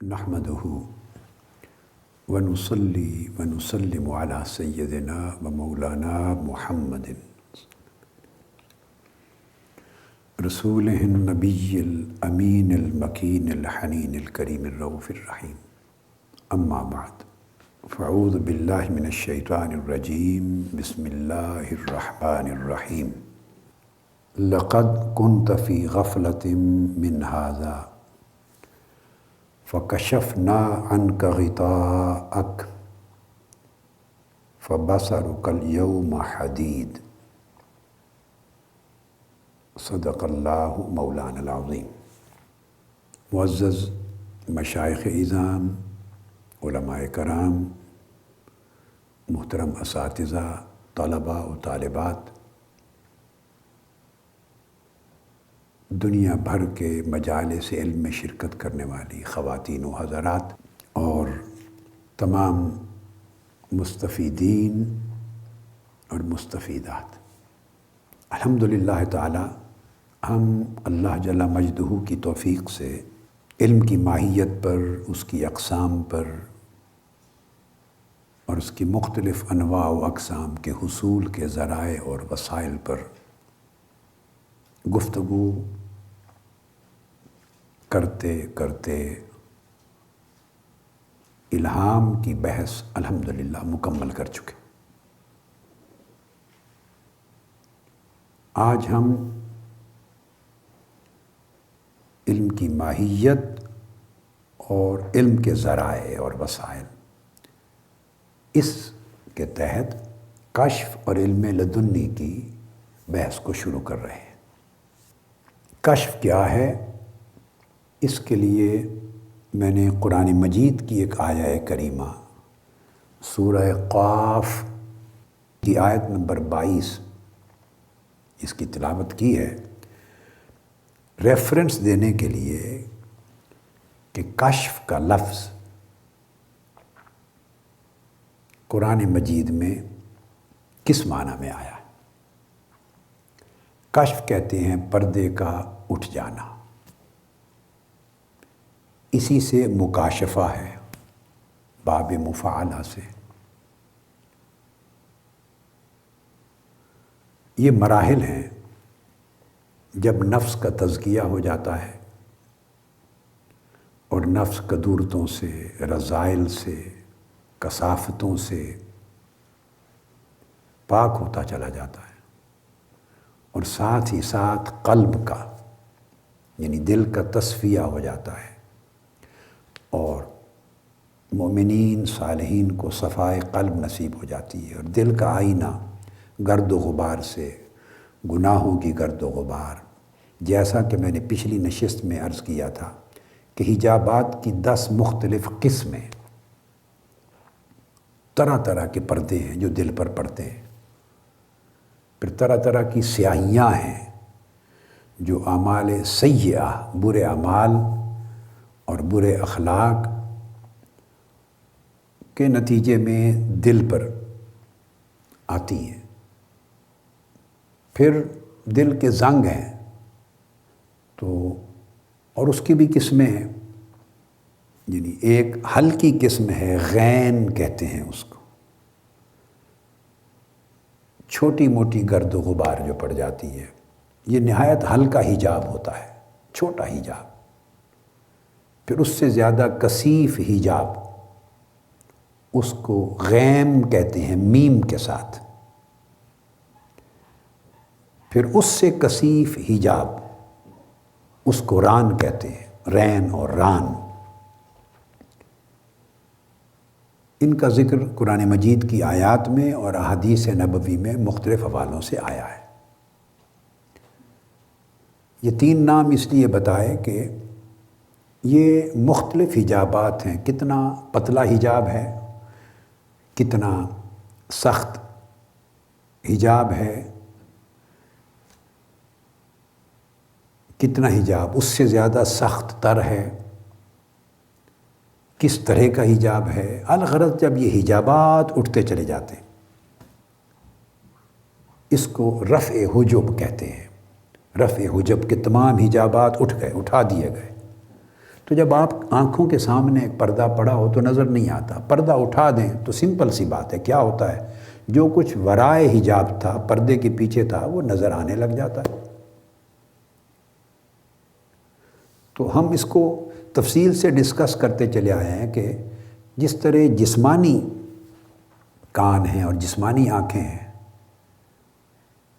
نحمده ونصلي ونسلم على سيدنا ومولانا محمد رسوله النبي الأمين المكين الحنين الكريم الرؤوف الرحيم. أما بعد، فأعوذ بالله من الشيطان الرجيم. بسم الله الرحمن الرحيم. لقد كنت في غفلة من هذا فكشفنا عنك غطاءك فبصرك اليوم حديد. صدق اللہ مولانا العظیم. معزز مشائخ اعظام، علماء کرام، محترم اساتذہ، طلباء و طالبات، دنیا بھر کے مجالس علم میں شرکت کرنے والی خواتین و حضرات اور تمام مستفیدین اور مستفیدات، الحمدللہ تعالی ہم اللہ جل مجدہ کی توفیق سے علم کی ماہیت پر، اس کی اقسام پر اور اس کی مختلف انواع و اقسام کے حصول کے ذرائع اور وسائل پر گفتگو کرتے کرتے الہام کی بحث الحمدللہ مکمل کر چکے. آج ہم علم کی ماہیت اور علم کے ذرائع اور وسائل، اس کے تحت کشف اور علم لدنی کی بحث کو شروع کر رہے ہیں. کشف کیا ہے؟ اس کے لیے میں نے قرآن مجید کی ایک آیہ کریمہ سورہ قاف کی آیت نمبر 22 اس کی تلاوت کی ہے، ریفرنس دینے کے لیے کہ کشف کا لفظ قرآن مجید میں کس معنی میں آیا ہے. کشف کہتے ہیں پردے کا اٹھ جانا، اسی سے مکاشفہ ہے، باب مفعلہ سے. یہ مراحل ہیں جب نفس کا تزکیہ ہو جاتا ہے اور نفس قدورتوں سے، رذائل سے، کثافتوں سے پاک ہوتا چلا جاتا ہے، اور ساتھ ہی ساتھ قلب کا یعنی دل کا تصفیہ ہو جاتا ہے، اور مومنین صالحین کو صفائے قلب نصیب ہو جاتی ہے، اور دل کا آئینہ گرد و غبار سے، گناہوں کی گرد و غبار، جیسا کہ میں نے پچھلی نشست میں عرض کیا تھا کہ حجابات کی 10 مختلف قسمیں، طرح طرح کے پردے ہیں جو دل پر پڑتے ہیں. پھر طرح طرح کی سیاہیاں ہیں جو اعمال سیئہ، برے اعمال اور برے اخلاق کے نتیجے میں دل پر آتی ہیں. پھر دل کے زنگ ہیں تو، اور اس کی بھی قسمیں ہیں، یعنی ایک ہلکی قسم ہے، غین کہتے ہیں اس کو، چھوٹی موٹی گرد و غبار جو پڑ جاتی ہے. یہ نہایت ہلکا حجاب ہوتا ہے، چھوٹا حجاب. پھر اس سے زیادہ کثیف حجاب، اس کو غیم کہتے ہیں میم کے ساتھ. پھر اس سے کثیف حجاب، اس کو ران کہتے ہیں، رین اور ران. ان کا ذکر قرآن مجید کی آیات میں اور احادیث نبوی میں مختلف حوالوں سے آیا ہے. یہ 3 نام اس لیے بتائے کہ یہ مختلف حجابات ہیں. کتنا پتلا حجاب ہے، کتنا سخت حجاب ہے، کتنا حجاب اس سے زیادہ سخت تر ہے، کس طرح کا حجاب ہے. الغرض جب یہ حجابات اٹھتے چلے جاتے ہیں، اس کو رفع حجب کہتے ہیں. رفع حجب کے تمام حجابات اٹھ گئے، اٹھا دیے گئے، تو جب آپ آنکھوں کے سامنے ایک پردہ پڑا ہو تو نظر نہیں آتا، پردہ اٹھا دیں تو سمپل سی بات ہے، کیا ہوتا ہے، جو کچھ ورائے حجاب تھا، پردے کے پیچھے تھا، وہ نظر آنے لگ جاتا ہے۔ تو ہم اس کو تفصیل سے ڈسکس کرتے چلے آئے ہیں کہ جس طرح جسمانی کان ہیں اور جسمانی آنکھیں ہیں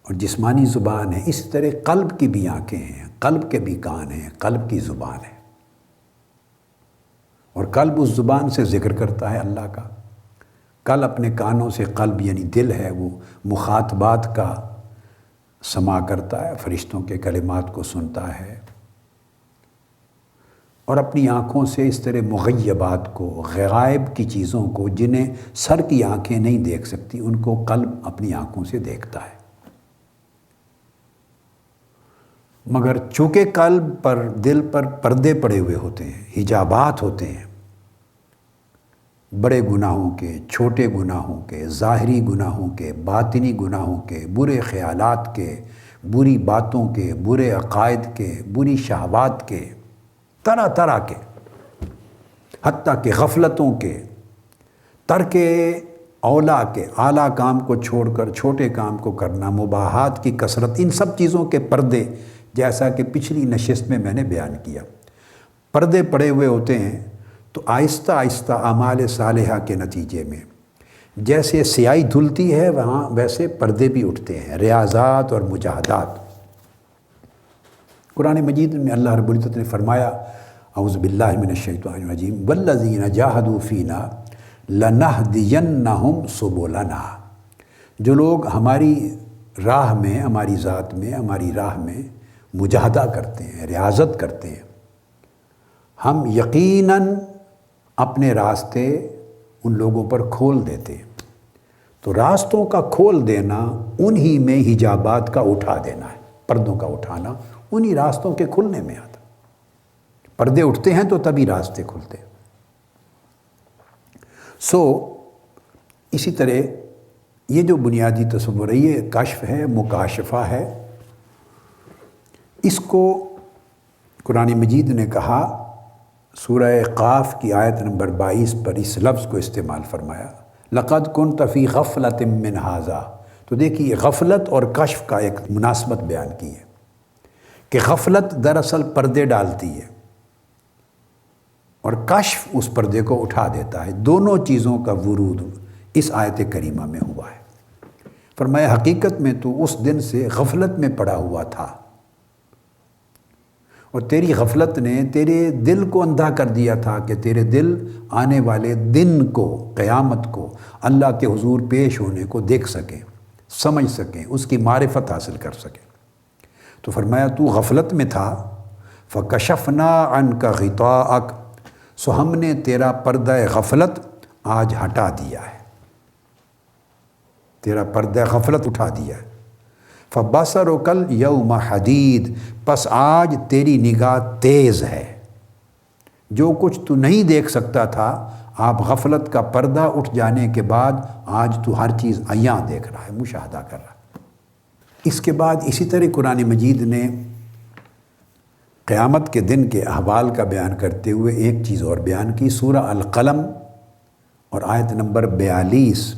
اور جسمانی زبان ہے، اسی طرح قلب کی بھی آنکھیں ہیں، قلب کے بھی کان ہیں، قلب کی زبان ہے، اور قلب اس زبان سے ذکر کرتا ہے اللہ کا۔ قلب اپنے کانوں سے، قلب یعنی دل ہے، وہ مخاطبات کا سماع کرتا ہے، فرشتوں کے کلمات کو سنتا ہے، اور اپنی آنکھوں سے اس طرح مغیبات کو، غائب کی چیزوں کو، جنہیں سر کی آنکھیں نہیں دیکھ سکتی، ان کو قلب اپنی آنکھوں سے دیکھتا ہے۔ مگر چونکہ قلب پر، دل پر پردے پڑے ہوئے ہوتے ہیں، حجابات ہوتے ہیں، بڑے گناہوں کے، چھوٹے گناہوں کے، ظاہری گناہوں کے، باطنی گناہوں کے، برے خیالات کے، بری باتوں کے، برے عقائد کے، بری شہوات کے، طرح طرح کے، حتیٰ کہ غفلتوں کے، ترک اولا کے، اعلیٰ کام کو چھوڑ کر چھوٹے کام کو کرنا، مباحات کی کثرت، ان سب چیزوں کے پردے، جیسا کہ پچھلی نشست میں نے بیان کیا، پردے پڑے ہوئے ہوتے ہیں۔ تو آہستہ آہستہ اعمال صالحہ کے نتیجے میں جیسے سیاہی دھلتی ہے، وہاں ویسے پردے بھی اٹھتے ہیں، ریاضات اور مجاہدات۔ قرآن مجید میں اللہ رب العزت نے فرمایا، اعوذ باللہ من الشیطان الرجیم، والذین جاہدوا فینا لنہدینہم سبلنا، جو لوگ ہماری راہ میں، ہماری ذات میں، ہماری راہ میں مجاہدہ کرتے ہیں، ریاضت کرتے ہیں، ہم یقیناً اپنے راستے ان لوگوں پر کھول دیتے ہیں۔ تو راستوں کا کھول دینا انہی میں حجابات کا اٹھا دینا ہے، پردوں کا اٹھانا انہی راستوں کے کھلنے میں آتا۔ پردے اٹھتے ہیں تو تبھی راستے کھلتے ہیں۔ اسی طرح یہ جو بنیادی تصور ہے، یہ کشف ہے، مکاشفہ ہے۔ اس کو قرآن مجید نے کہا، سورہ قاف کی آیت نمبر 22 پر اس لفظ کو استعمال فرمایا، لَقَدْ كُنْتَ فِي غَفْلَةٍ مِّنْ هَٰذَا۔ تو دیکھیے غفلت اور کشف کا ایک مناسبت بیان کی ہے کہ غفلت دراصل پردے ڈالتی ہے اور کشف اس پردے کو اٹھا دیتا ہے۔ دونوں چیزوں کا ورود اس آیت کریمہ میں ہوا ہے۔ فرمایا حقیقت میں تو اس دن سے غفلت میں پڑا ہوا تھا، اور تیری غفلت نے تیرے دل کو اندھا کر دیا تھا کہ تیرے دل آنے والے دن کو، قیامت کو، اللہ کے حضور پیش ہونے کو دیکھ سکیں، سمجھ سکیں، اس کی معرفت حاصل کر سکیں۔ تو فرمایا تو غفلت میں تھا، فَكَشَفْنَا عَنْكَ غِطَاءَكَ، سو ہم نے تیرا پردہ غفلت آج ہٹا دیا ہے، تیرا پردہ غفلت اٹھا دیا ہے۔ فَبَصَرُكَ الْيَوْمَ حَدِيدٌ، پس آج تیری نگاہ تیز ہے، جو کچھ تو نہیں دیکھ سکتا تھا، آپ غفلت کا پردہ اٹھ جانے کے بعد آج تو ہر چیز عیاں دیکھ رہا ہے، مشاہدہ کر رہا ہے۔ اس کے بعد اسی طرح قرآن مجید نے قیامت کے دن کے احوال کا بیان کرتے ہوئے ایک چیز اور بیان کی، سورہ القلم اور آیت نمبر 42،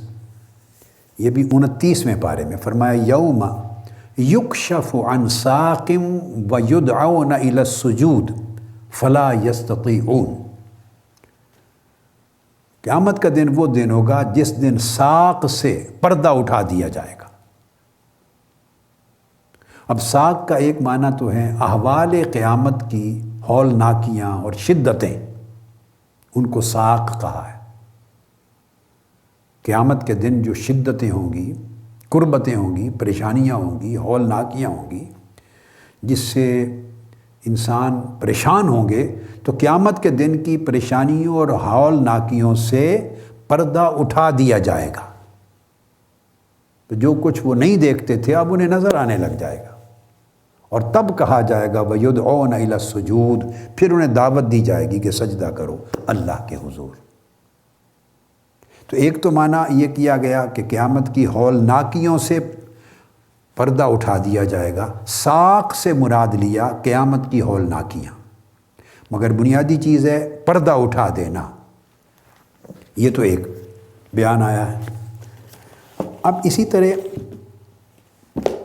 یہ بھی 29ویں پارے میں فرمایا، یوم یکشف عن ساق ویدعون الی السجود فلا یستطیعون۔ قیامت کا دن وہ دن ہوگا جس دن ساق سے پردہ اٹھا دیا جائے گا۔ اب ساق کا ایک معنی تو ہے احوال قیامت کی ہولناکیاں اور شدتیں، ان کو ساق کہا ہے۔ قیامت کے دن جو شدتیں ہوں گی، کربتیں ہوں گی، پریشانیاں ہوں گی، ہولناکیاں ہوں گی، جس سے انسان پریشان ہوں گے، تو قیامت کے دن کی پریشانیوں اور ہولناکیوں سے پردہ اٹھا دیا جائے گا۔ تو جو کچھ وہ نہیں دیکھتے تھے اب انہیں نظر آنے لگ جائے گا، اور تب کہا جائے گا وَيُدْعَوْنَ إِلَى السُّجُودِ، پھر انہیں دعوت دی جائے گی کہ سجدہ کرو اللہ کے حضور۔ تو ایک تو معنی یہ کیا گیا کہ قیامت کی ہولناکیوں سے پردہ اٹھا دیا جائے گا، ساق سے مراد لیا قیامت کی ہولناکیاں۔ مگر بنیادی چیز ہے پردہ اٹھا دینا۔ یہ تو ایک بیان آیا ہے۔ اب اسی طرح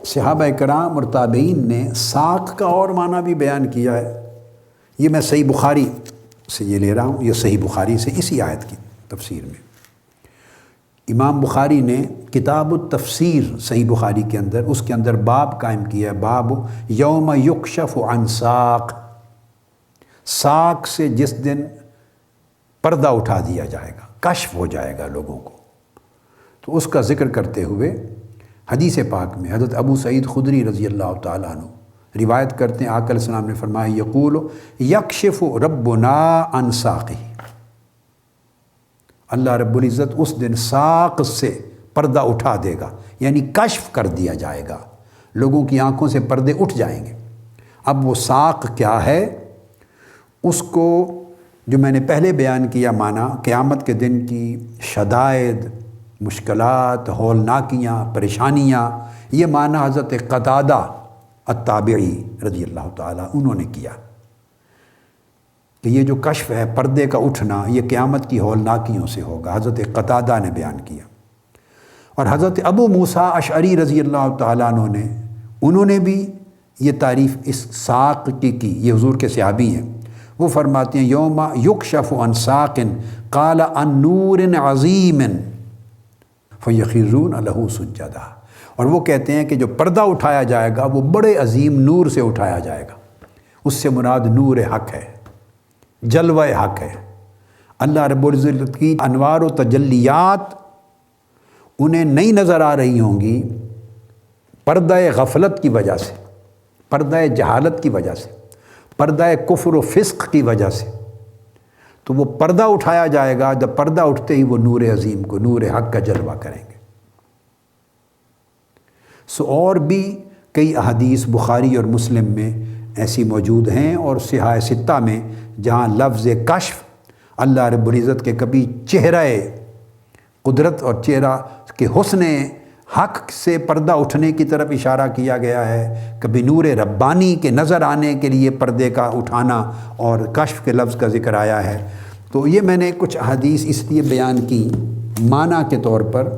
صحابہ کرام اور تابعین نے ساق کا اور معنی بھی بیان کیا ہے۔ یہ میں صحیح بخاری سے یہ لے رہا ہوں، یہ صحیح بخاری سے اسی آیت کی تفسیر میں امام بخاری نے کتاب التفسیر صحیح بخاری کے اندر، اس کے اندر باب قائم کیا ہے، باب یوم یکشف عن ساق، ساق سے جس دن پردہ اٹھا دیا جائے گا، کشف ہو جائے گا لوگوں کو۔ تو اس کا ذکر کرتے ہوئے حدیث پاک میں حضرت ابو سعید خدری رضی اللہ تعالیٰ عنہ روایت کرتے ہیں، آقا علیہ السلام نے فرمایا یقول یکشف ربنا عن ساقہ، اللہ رب العزت اس دن ساق سے پردہ اٹھا دے گا، یعنی کشف کر دیا جائے گا، لوگوں کی آنکھوں سے پردے اٹھ جائیں گے۔ اب وہ ساق کیا ہے، اس کو جو میں نے پہلے بیان کیا معنی، قیامت کے دن کی شدائد، مشکلات، ہولناکیاں، پریشانیاں، یہ معنی حضرت قتادہ التابعی رضی اللہ تعالیٰ انہوں نے کیا کہ یہ جو کشف ہے، پردے کا اٹھنا، یہ قیامت کی ہولناکیوں سے ہوگا، حضرت قتادہ نے بیان کیا۔ اور حضرت ابو موسیٰ اشعری رضی اللہ تعالیٰ عنہ انہوں نے بھی یہ تعریف اس ساق کی، یہ حضور کے صحابی ہیں، وہ فرماتے ہیں یوم یکشف عن ساق قال عن نور عظیم فیخرون لہ سجدا، اور وہ کہتے ہیں کہ جو پردہ اٹھایا جائے گا وہ بڑے عظیم نور سے اٹھایا جائے گا، اس سے مراد نور حق ہے، جلوہ حق ہے۔ اللہ رب العزت کی انوار و تجلیات انہیں نہیں نظر آ رہی ہوں گی پردہ غفلت کی وجہ سے، پردہ جہالت کی وجہ سے، پردہ کفر و فسق کی وجہ سے، تو وہ پردہ اٹھایا جائے گا، جب پردہ اٹھتے ہی وہ نور عظیم کو، نور حق کا جلوہ کریں گے۔ اور بھی کئی احادیث بخاری اور مسلم میں ایسی موجود ہیں، اور صحاح ستہ میں جہاں لفظ کشف اللہ رب العزت کے کبھی چہرہ قدرت اور چہرہ کے حسن حق سے پردہ اٹھنے کی طرف اشارہ کیا گیا ہے، کبھی نور ربانی کے نظر آنے کے لیے پردے کا اٹھانا اور کشف کے لفظ کا ذکر آیا ہے۔ تو یہ میں نے کچھ احادیث اس لیے بیان کی معنی کے طور پر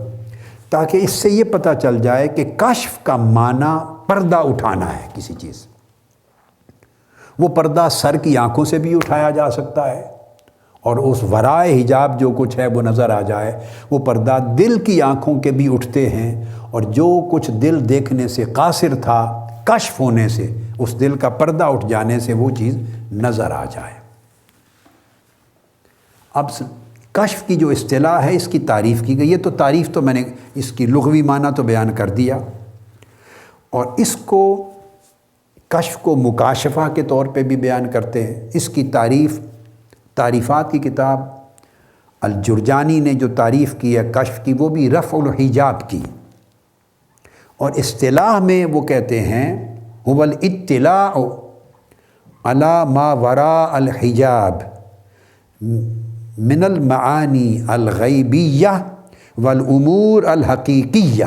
تاکہ اس سے یہ پتہ چل جائے کہ کشف کا معنی پردہ اٹھانا ہے کسی چیز۔ وہ پردہ سر کی آنکھوں سے بھی اٹھایا جا سکتا ہے، اور اس ورائے حجاب جو کچھ ہے وہ نظر آ جائے۔ وہ پردہ دل کی آنکھوں کے بھی اٹھتے ہیں، اور جو کچھ دل دیکھنے سے قاصر تھا، کشف ہونے سے، اس دل کا پردہ اٹھ جانے سے وہ چیز نظر آ جائے۔ اب کشف کی جو اصطلاح ہے اس کی تعریف کی گئی ہے، تو تعریف تو میں نے اس کی لغوی معنی تو بیان کر دیا، اور اس کو کشف کو مکاشفہ کے طور پہ بھی بیان کرتے ہیں۔ اس کی تعریفات کی کتاب الجرجانی نے جو تعریف کی ہے کشف کی، وہ بھی رفع الحجاب کی، اور اصطلاح میں وہ کہتے ہیں هو الاطلاع علی ما وراء الحجاب من المعانی الغیبیہ والامور الحقیقیہ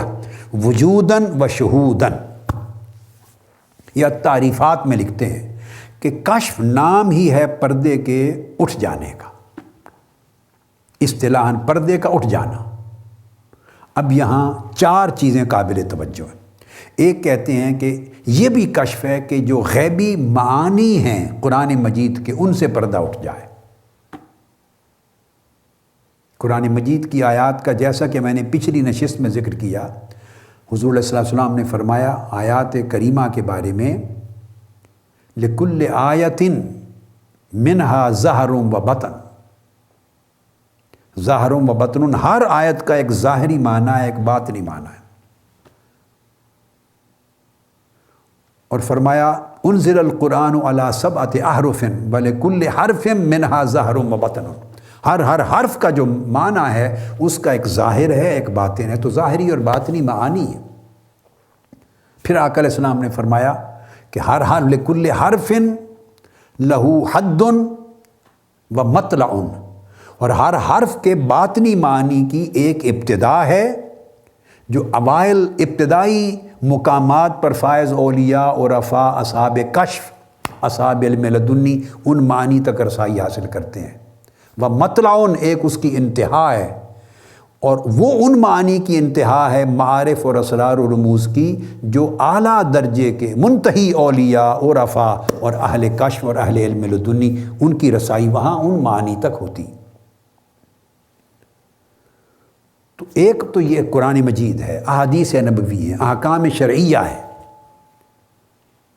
وجوداً و شہوداً۔ یا تعریفات میں لکھتے ہیں کہ کشف نام ہی ہے پردے کے اٹھ جانے کا، اصطلاحاً پردے کا اٹھ جانا۔ اب یہاں چار چیزیں قابل توجہ ہیں۔ ایک کہتے ہیں کہ یہ بھی کشف ہے کہ جو غیبی معانی ہیں قرآن مجید کے، ان سے پردہ اٹھ جائے۔ قرآن مجید کی آیات کا جیسا کہ میں نے پچھلی نشست میں ذکر کیا، حضور علیہ السلام نے فرمایا آیات کریمہ کے بارے میں لِكُلِّ آیَةٍ مِنْهَا ظَاہِرٌ وَبَاطِنٌ، ظاہر و بطن، ہر آیت کا ایک ظاہری معنی ہے، ایک باطنی معنی ہے۔ اور فرمایا انزل القرآن علی سبعۃ احرف وَلِكُلِّ حرف منہا ظاہر و بطن، ہر حرف کا جو معنی ہے اس کا ایک ظاہر ہے، ایک باطن ہے، تو ظاہری اور باطنی معانی ہے۔ پھر آقا علیہ السلام نے فرمایا کہ ہر لِكُلِّ حرف لہو حد و مطلع، اور ہر حرف کے باطنی معنی کی ایک ابتدا ہے، جو ابتدائی مقامات پر فائز اولیاء عرفاء اصحاب کشف اصحاب علم لدنی ان معنی تک رسائی حاصل کرتے ہیں۔ وہ مطلعن ایک اس کی انتہا ہے، اور وہ ان معانی کی انتہا ہے معارف اور اسرار و رموز کی جو اعلیٰ درجے کے منتہی اولیاء عرفاء اور اہل کشف اور اہل علم لدنی ان کی رسائی وہاں ان معانی تک ہوتی۔ تو ایک تو یہ قرآن مجید ہے، احادیث نبوی ہیں، احکام شرعیہ ہے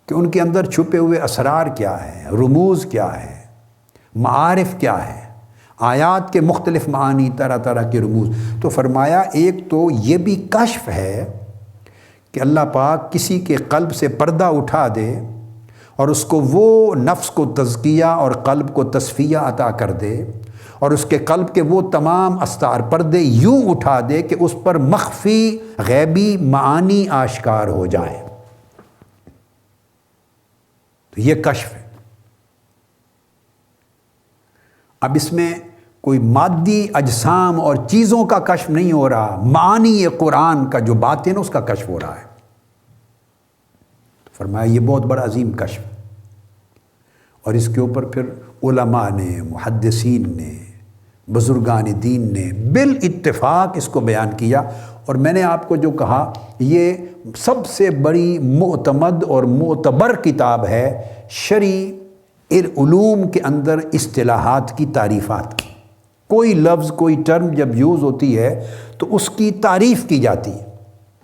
کہ ان کے اندر چھپے ہوئے اسرار کیا ہیں، رموز کیا ہے، معارف کیا ہے، آیات کے مختلف معانی، طرح طرح کے رموز۔ تو فرمایا ایک تو یہ بھی کشف ہے کہ اللہ پاک کسی کے قلب سے پردہ اٹھا دے اور اس کو وہ نفس کو تزکیہ اور قلب کو تصفیہ عطا کر دے، اور اس کے قلب کے وہ تمام استار پردے یوں اٹھا دے کہ اس پر مخفی غیبی معانی آشکار ہو جائیں۔ تو یہ کشف ہے۔ اب اس میں کوئی مادی اجسام اور چیزوں کا کشف نہیں ہو رہا، معانی قرآن کا جو باطن اس کا کشف ہو رہا ہے۔ فرمایا یہ بہت بڑا عظیم کشف، اور اس کے اوپر پھر علماء نے، محدثین نے، بزرگان دین نے بالاتفاق اس کو بیان کیا۔ اور میں نے آپ کو جو کہا یہ سب سے بڑی معتمد اور معتبر کتاب ہے شرعی علوم کے اندر اصطلاحات کی تعریفات کی۔ کوئی لفظ کوئی ٹرم جب یوز ہوتی ہے تو اس کی تعریف کی جاتی ہے،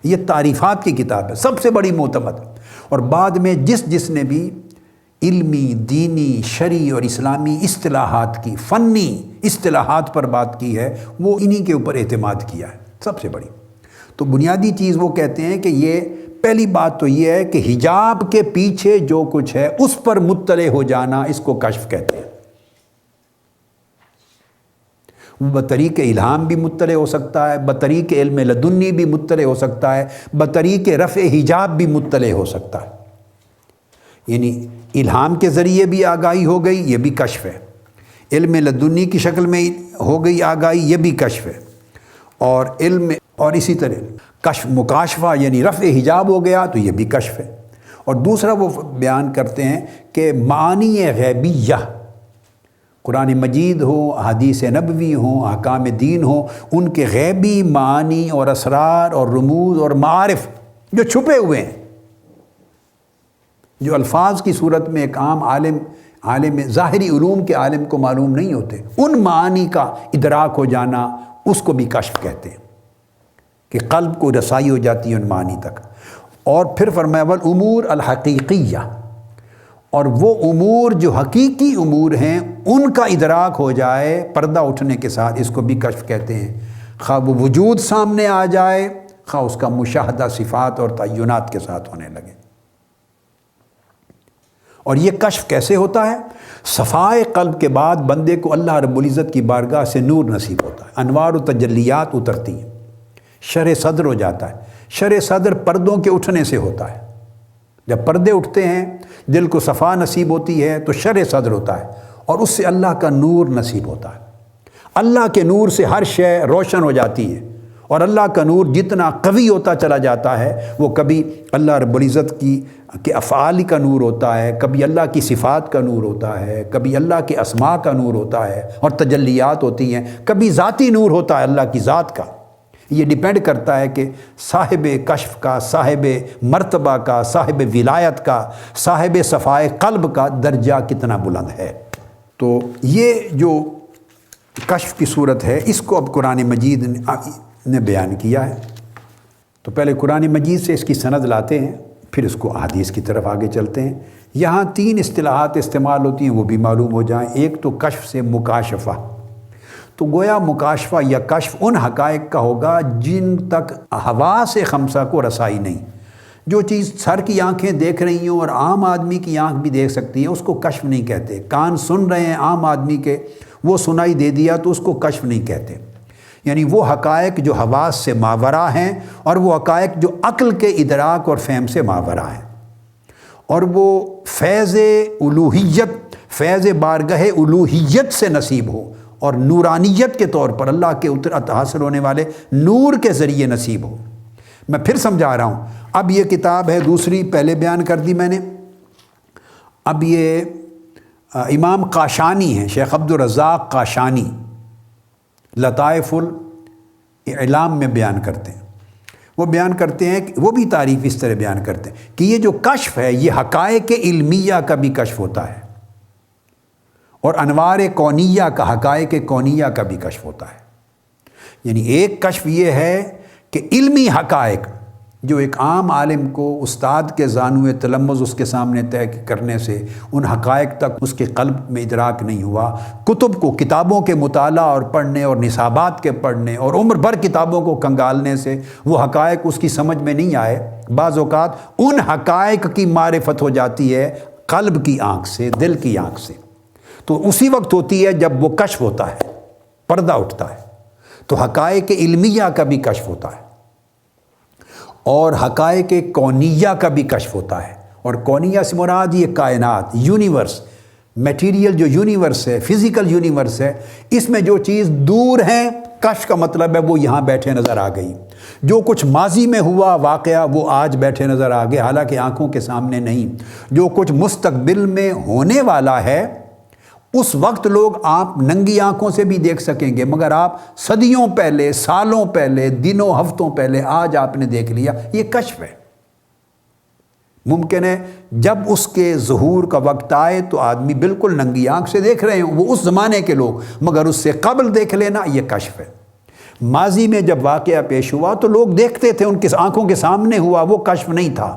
یہ تعریفات کی کتاب ہے، سب سے بڑی معتمد۔ اور بعد میں جس نے بھی علمی، دینی، شرعی اور اسلامی اصطلاحات کی، فنی اصطلاحات پر بات کی ہے، وہ انہی کے اوپر اعتماد کیا ہے، سب سے بڑی۔ تو بنیادی چیز وہ کہتے ہیں کہ یہ پہلی بات تو یہ ہے کہ حجاب کے پیچھے جو کچھ ہے اس پر مطلع ہو جانا، اس کو کشف کہتے ہیں۔ وہ بطریق الہام بھی مطلع ہو سکتا ہے، بطریق علم لدنی بھی مطلع ہو سکتا ہے، بطریق رفع حجاب بھی مطلع ہو سکتا ہے۔ یعنی الہام کے ذریعے بھی آگاہی ہو گئی، یہ بھی کشف ہے، علم لدنی کی شکل میں ہو گئی آگاہی، یہ بھی کشف ہے، اور علم اور اسی طرح کشف مکاشفہ یعنی رفع حجاب ہو گیا تو یہ بھی کشف ہے۔ اور دوسرا وہ بیان کرتے ہیں کہ معانی غیبیہ، قرآن مجید ہو، احادیث نبوی ہوں، احکام دین ہوں، ان کے غیبی معانی اور اسرار اور رموز اور معارف جو چھپے ہوئے ہیں، جو الفاظ کی صورت میں ایک عام عالم ظاہری علوم کے عالم کو معلوم نہیں ہوتے، ان معانی کا ادراک ہو جانا اس کو بھی کشف کہتے ہیں، کہ قلب کو رسائی ہو جاتی ہے ان معانی تک۔ اور پھر فرمایا والامور الحقیقیہ، اور وہ امور جو حقیقی امور ہیں ان کا ادراک ہو جائے پردہ اٹھنے کے ساتھ، اس کو بھی کشف کہتے ہیں، خواہ وہ وجود سامنے آ جائے، خواہ اس کا مشاہدہ صفات اور تعینات کے ساتھ ہونے لگے۔ اور یہ کشف کیسے ہوتا ہے؟ صفائے قلب کے بعد بندے کو اللہ رب العزت کی بارگاہ سے نور نصیب ہوتا ہے، انوار و تجلیات اترتی ہیں، شرح صدر ہو جاتا ہے۔ شرح صدر پردوں کے اٹھنے سے ہوتا ہے، جب پردے اٹھتے ہیں دل کو صفا نصیب ہوتی ہے تو شرح صدر ہوتا ہے، اور اس سے اللہ کا نور نصیب ہوتا ہے۔ اللہ کے نور سے ہر شے روشن ہو جاتی ہے، اور اللہ کا نور جتنا قوی ہوتا چلا جاتا ہے وہ کبھی اللہ رب العزت کے افعال کا نور ہوتا ہے، کبھی اللہ کی صفات کا نور ہوتا ہے، کبھی اللہ کے اسماء کا نور ہوتا ہے اور تجلیات ہوتی ہیں، کبھی ذاتی نور ہوتا ہے اللہ کی ذات کا۔ یہ ڈیپینڈ کرتا ہے کہ صاحب کشف کا، صاحب مرتبہ کا، صاحب ولایت کا، صاحب صفائے قلب کا درجہ کتنا بلند ہے۔ تو یہ جو کشف کی صورت ہے اس کو اب قرآن مجید نے بیان کیا ہے۔ تو پہلے قرآن مجید سے اس کی سند لاتے ہیں، پھر اس کو احادیث کی طرف آگے چلتے ہیں۔ یہاں 3 اصطلاحات استعمال ہوتی ہیں، وہ بھی معلوم ہو جائیں۔ ایک تو کشف سے مکاشفہ، تو گویا مکاشفہ یا کشف ان حقائق کا ہوگا جن تک حواس خمسہ کو رسائی نہیں۔ جو چیز سر کی آنکھیں دیکھ رہی ہوں اور عام آدمی کی آنکھ بھی دیکھ سکتی ہے اس کو کشف نہیں کہتے۔ کان سن رہے ہیں عام آدمی کے، وہ سنائی دے دیا تو اس کو کشف نہیں کہتے۔ یعنی وہ حقائق جو حواس سے ماورا ہیں، اور وہ حقائق جو عقل کے ادراک اور فہم سے ماورا ہیں، اور وہ فیض الوہیت، فیض بارگاہ الوہیت سے نصیب ہو، اور نورانیت کے طور پر اللہ کے اطاعت حاصل ہونے والے نور کے ذریعے نصیب ہو۔ میں پھر سمجھا رہا ہوں، اب یہ کتاب ہے دوسری، پہلے بیان کر دی میں نے۔ اب یہ امام قاشانی ہیں، شیخ عبدالرزاق قاشانی، لطائف الاعلام میں بیان کرتے ہیں، وہ بیان کرتے ہیں کہ وہ بھی تعریف اس طرح بیان کرتے ہیں کہ یہ جو کشف ہے یہ حقائق علمیہ کا بھی کشف ہوتا ہے اور انوار کونیہ کا، حقائق کونیہ کا بھی کشف ہوتا ہے۔ یعنی ایک کشف یہ ہے کہ علمی حقائق جو ایک عام عالم کو استاد کے زانوِ تلمذ اس کے سامنے طے کرنے سے ان حقائق تک اس کے قلب میں ادراک نہیں ہوا، کتب کو، کتابوں کے مطالعہ اور پڑھنے اور نصابات کے پڑھنے اور عمر بھر کتابوں کو کنگالنے سے وہ حقائق اس کی سمجھ میں نہیں آئے، بعض اوقات ان حقائق کی معرفت ہو جاتی ہے قلب کی آنکھ سے، دل کی آنکھ سے، تو اسی وقت ہوتی ہے جب وہ کشف ہوتا ہے، پردہ اٹھتا ہے۔ تو حقائق علمیہ کا بھی کشف ہوتا ہے اور حقائق کونیہ کا بھی کشف ہوتا ہے، اور کونیہ سے مراد یہ کائنات، یونیورس، میٹیریل جو یونیورس ہے، فزیکل یونیورس ہے، اس میں جو چیز دور ہیں، کشف کا مطلب ہے وہ یہاں بیٹھے نظر آ گئی، جو کچھ ماضی میں ہوا واقعہ وہ آج بیٹھے نظر آ گئے، حالانکہ آنکھوں کے سامنے نہیں، جو کچھ مستقبل میں ہونے والا ہے اس وقت لوگ آپ ننگی آنکھوں سے بھی دیکھ سکیں گے، مگر آپ صدیوں پہلے، سالوں پہلے، دنوں، ہفتوں پہلے، آج آپ نے دیکھ لیا، یہ کشف ہے۔ ممکن ہے جب اس کے ظہور کا وقت آئے تو آدمی بالکل ننگی آنکھ سے دیکھ رہے ہوں، وہ اس زمانے کے لوگ، مگر اس سے قبل دیکھ لینا یہ کشف ہے۔ ماضی میں جب واقعہ پیش ہوا تو لوگ دیکھتے تھے، ان کی آنکھوں کے سامنے ہوا، وہ کشف نہیں تھا،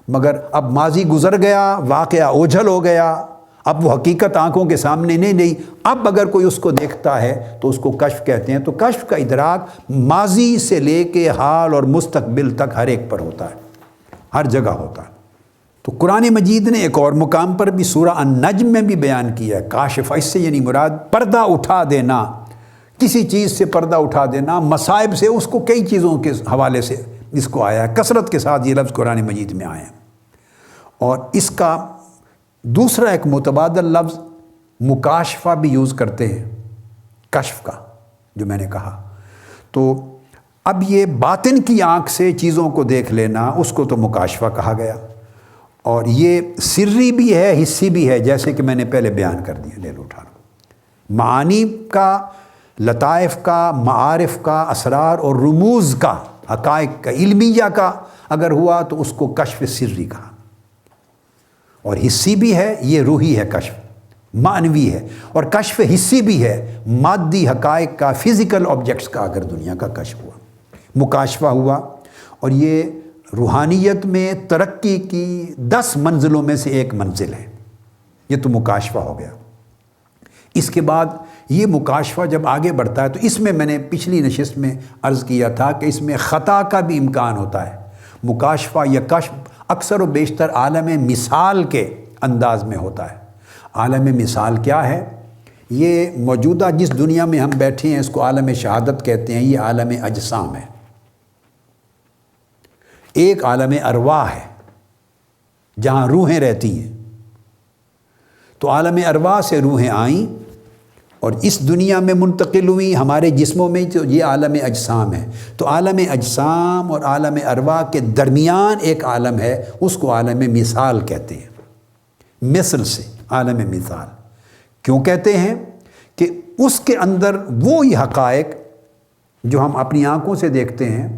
مگر اب ماضی گزر گیا، واقعہ اوجھل ہو گیا، اب وہ حقیقت آنکھوں کے سامنے نہیں، اب اگر کوئی اس کو دیکھتا ہے تو اس کو کشف کہتے ہیں۔ تو کشف کا ادراک ماضی سے لے کے حال اور مستقبل تک ہر ایک پر ہوتا ہے، ہر جگہ ہوتا ہے۔ تو قرآن مجید نے ایک اور مقام پر بھی سورہ النجم میں بھی بیان کیا ہے کاشف، اس سے یعنی مراد پردہ اٹھا دینا، کسی چیز سے پردہ اٹھا دینا، مصائب سے، اس کو کئی چیزوں کے حوالے سے اس کو آیا ہے، کثرت کے ساتھ یہ لفظ قرآن مجید میں آئے ہیں۔ اور اس کا دوسرا ایک متبادل لفظ مکاشفہ بھی یوز کرتے ہیں، کشف کا، جو میں نے کہا۔ تو اب یہ باطن کی آنکھ سے چیزوں کو دیکھ لینا، اس کو تو مکاشفہ کہا گیا، اور یہ سری بھی ہے، حصی بھی ہے، جیسے کہ میں نے پہلے بیان کر دیا، لے لو اٹھا لو، معانی کا، لطائف کا، معارف کا، اسرار اور رموز کا، حقائق کا، علمیہ کا اگر ہوا تو اس کو کشف سری کہا، اور حصی بھی ہے، یہ روحی ہے کشف، معنوی ہے، اور کشف حصی بھی ہے، مادی حقائق کا، فزیکل آبجیکٹس کا اگر دنیا کا کشف ہوا، مکاشفہ ہوا، اور یہ روحانیت میں ترقی کی 10 منزلوں میں سے ایک منزل ہے، یہ تو مکاشفہ ہو گیا۔ اس کے بعد یہ مکاشفہ جب آگے بڑھتا ہے تو اس میں نے پچھلی نشست میں عرض کیا تھا کہ اس میں خطا کا بھی امکان ہوتا ہے۔ مکاشفہ یا کشف اکثر و بیشتر عالم مثال کے انداز میں ہوتا ہے۔ عالم مثال کیا ہے؟ یہ موجودہ جس دنیا میں ہم بیٹھے ہیں اس کو عالم شہادت کہتے ہیں، یہ عالم اجسام ہے۔ ایک عالم ارواح ہے جہاں روحیں رہتی ہیں، تو عالم ارواح سے روحیں آئیں اور اس دنیا میں منتقل ہوئی ہمارے جسموں میں، تو یہ عالم اجسام ہے۔ تو عالم اجسام اور عالم ارواح کے درمیان ایک عالم ہے، اس کو عالم مثال کہتے ہیں، مثل سے عالم مثال کیوں کہتے ہیں؟ کہ اس کے اندر وہی حقائق جو ہم اپنی آنکھوں سے دیکھتے ہیں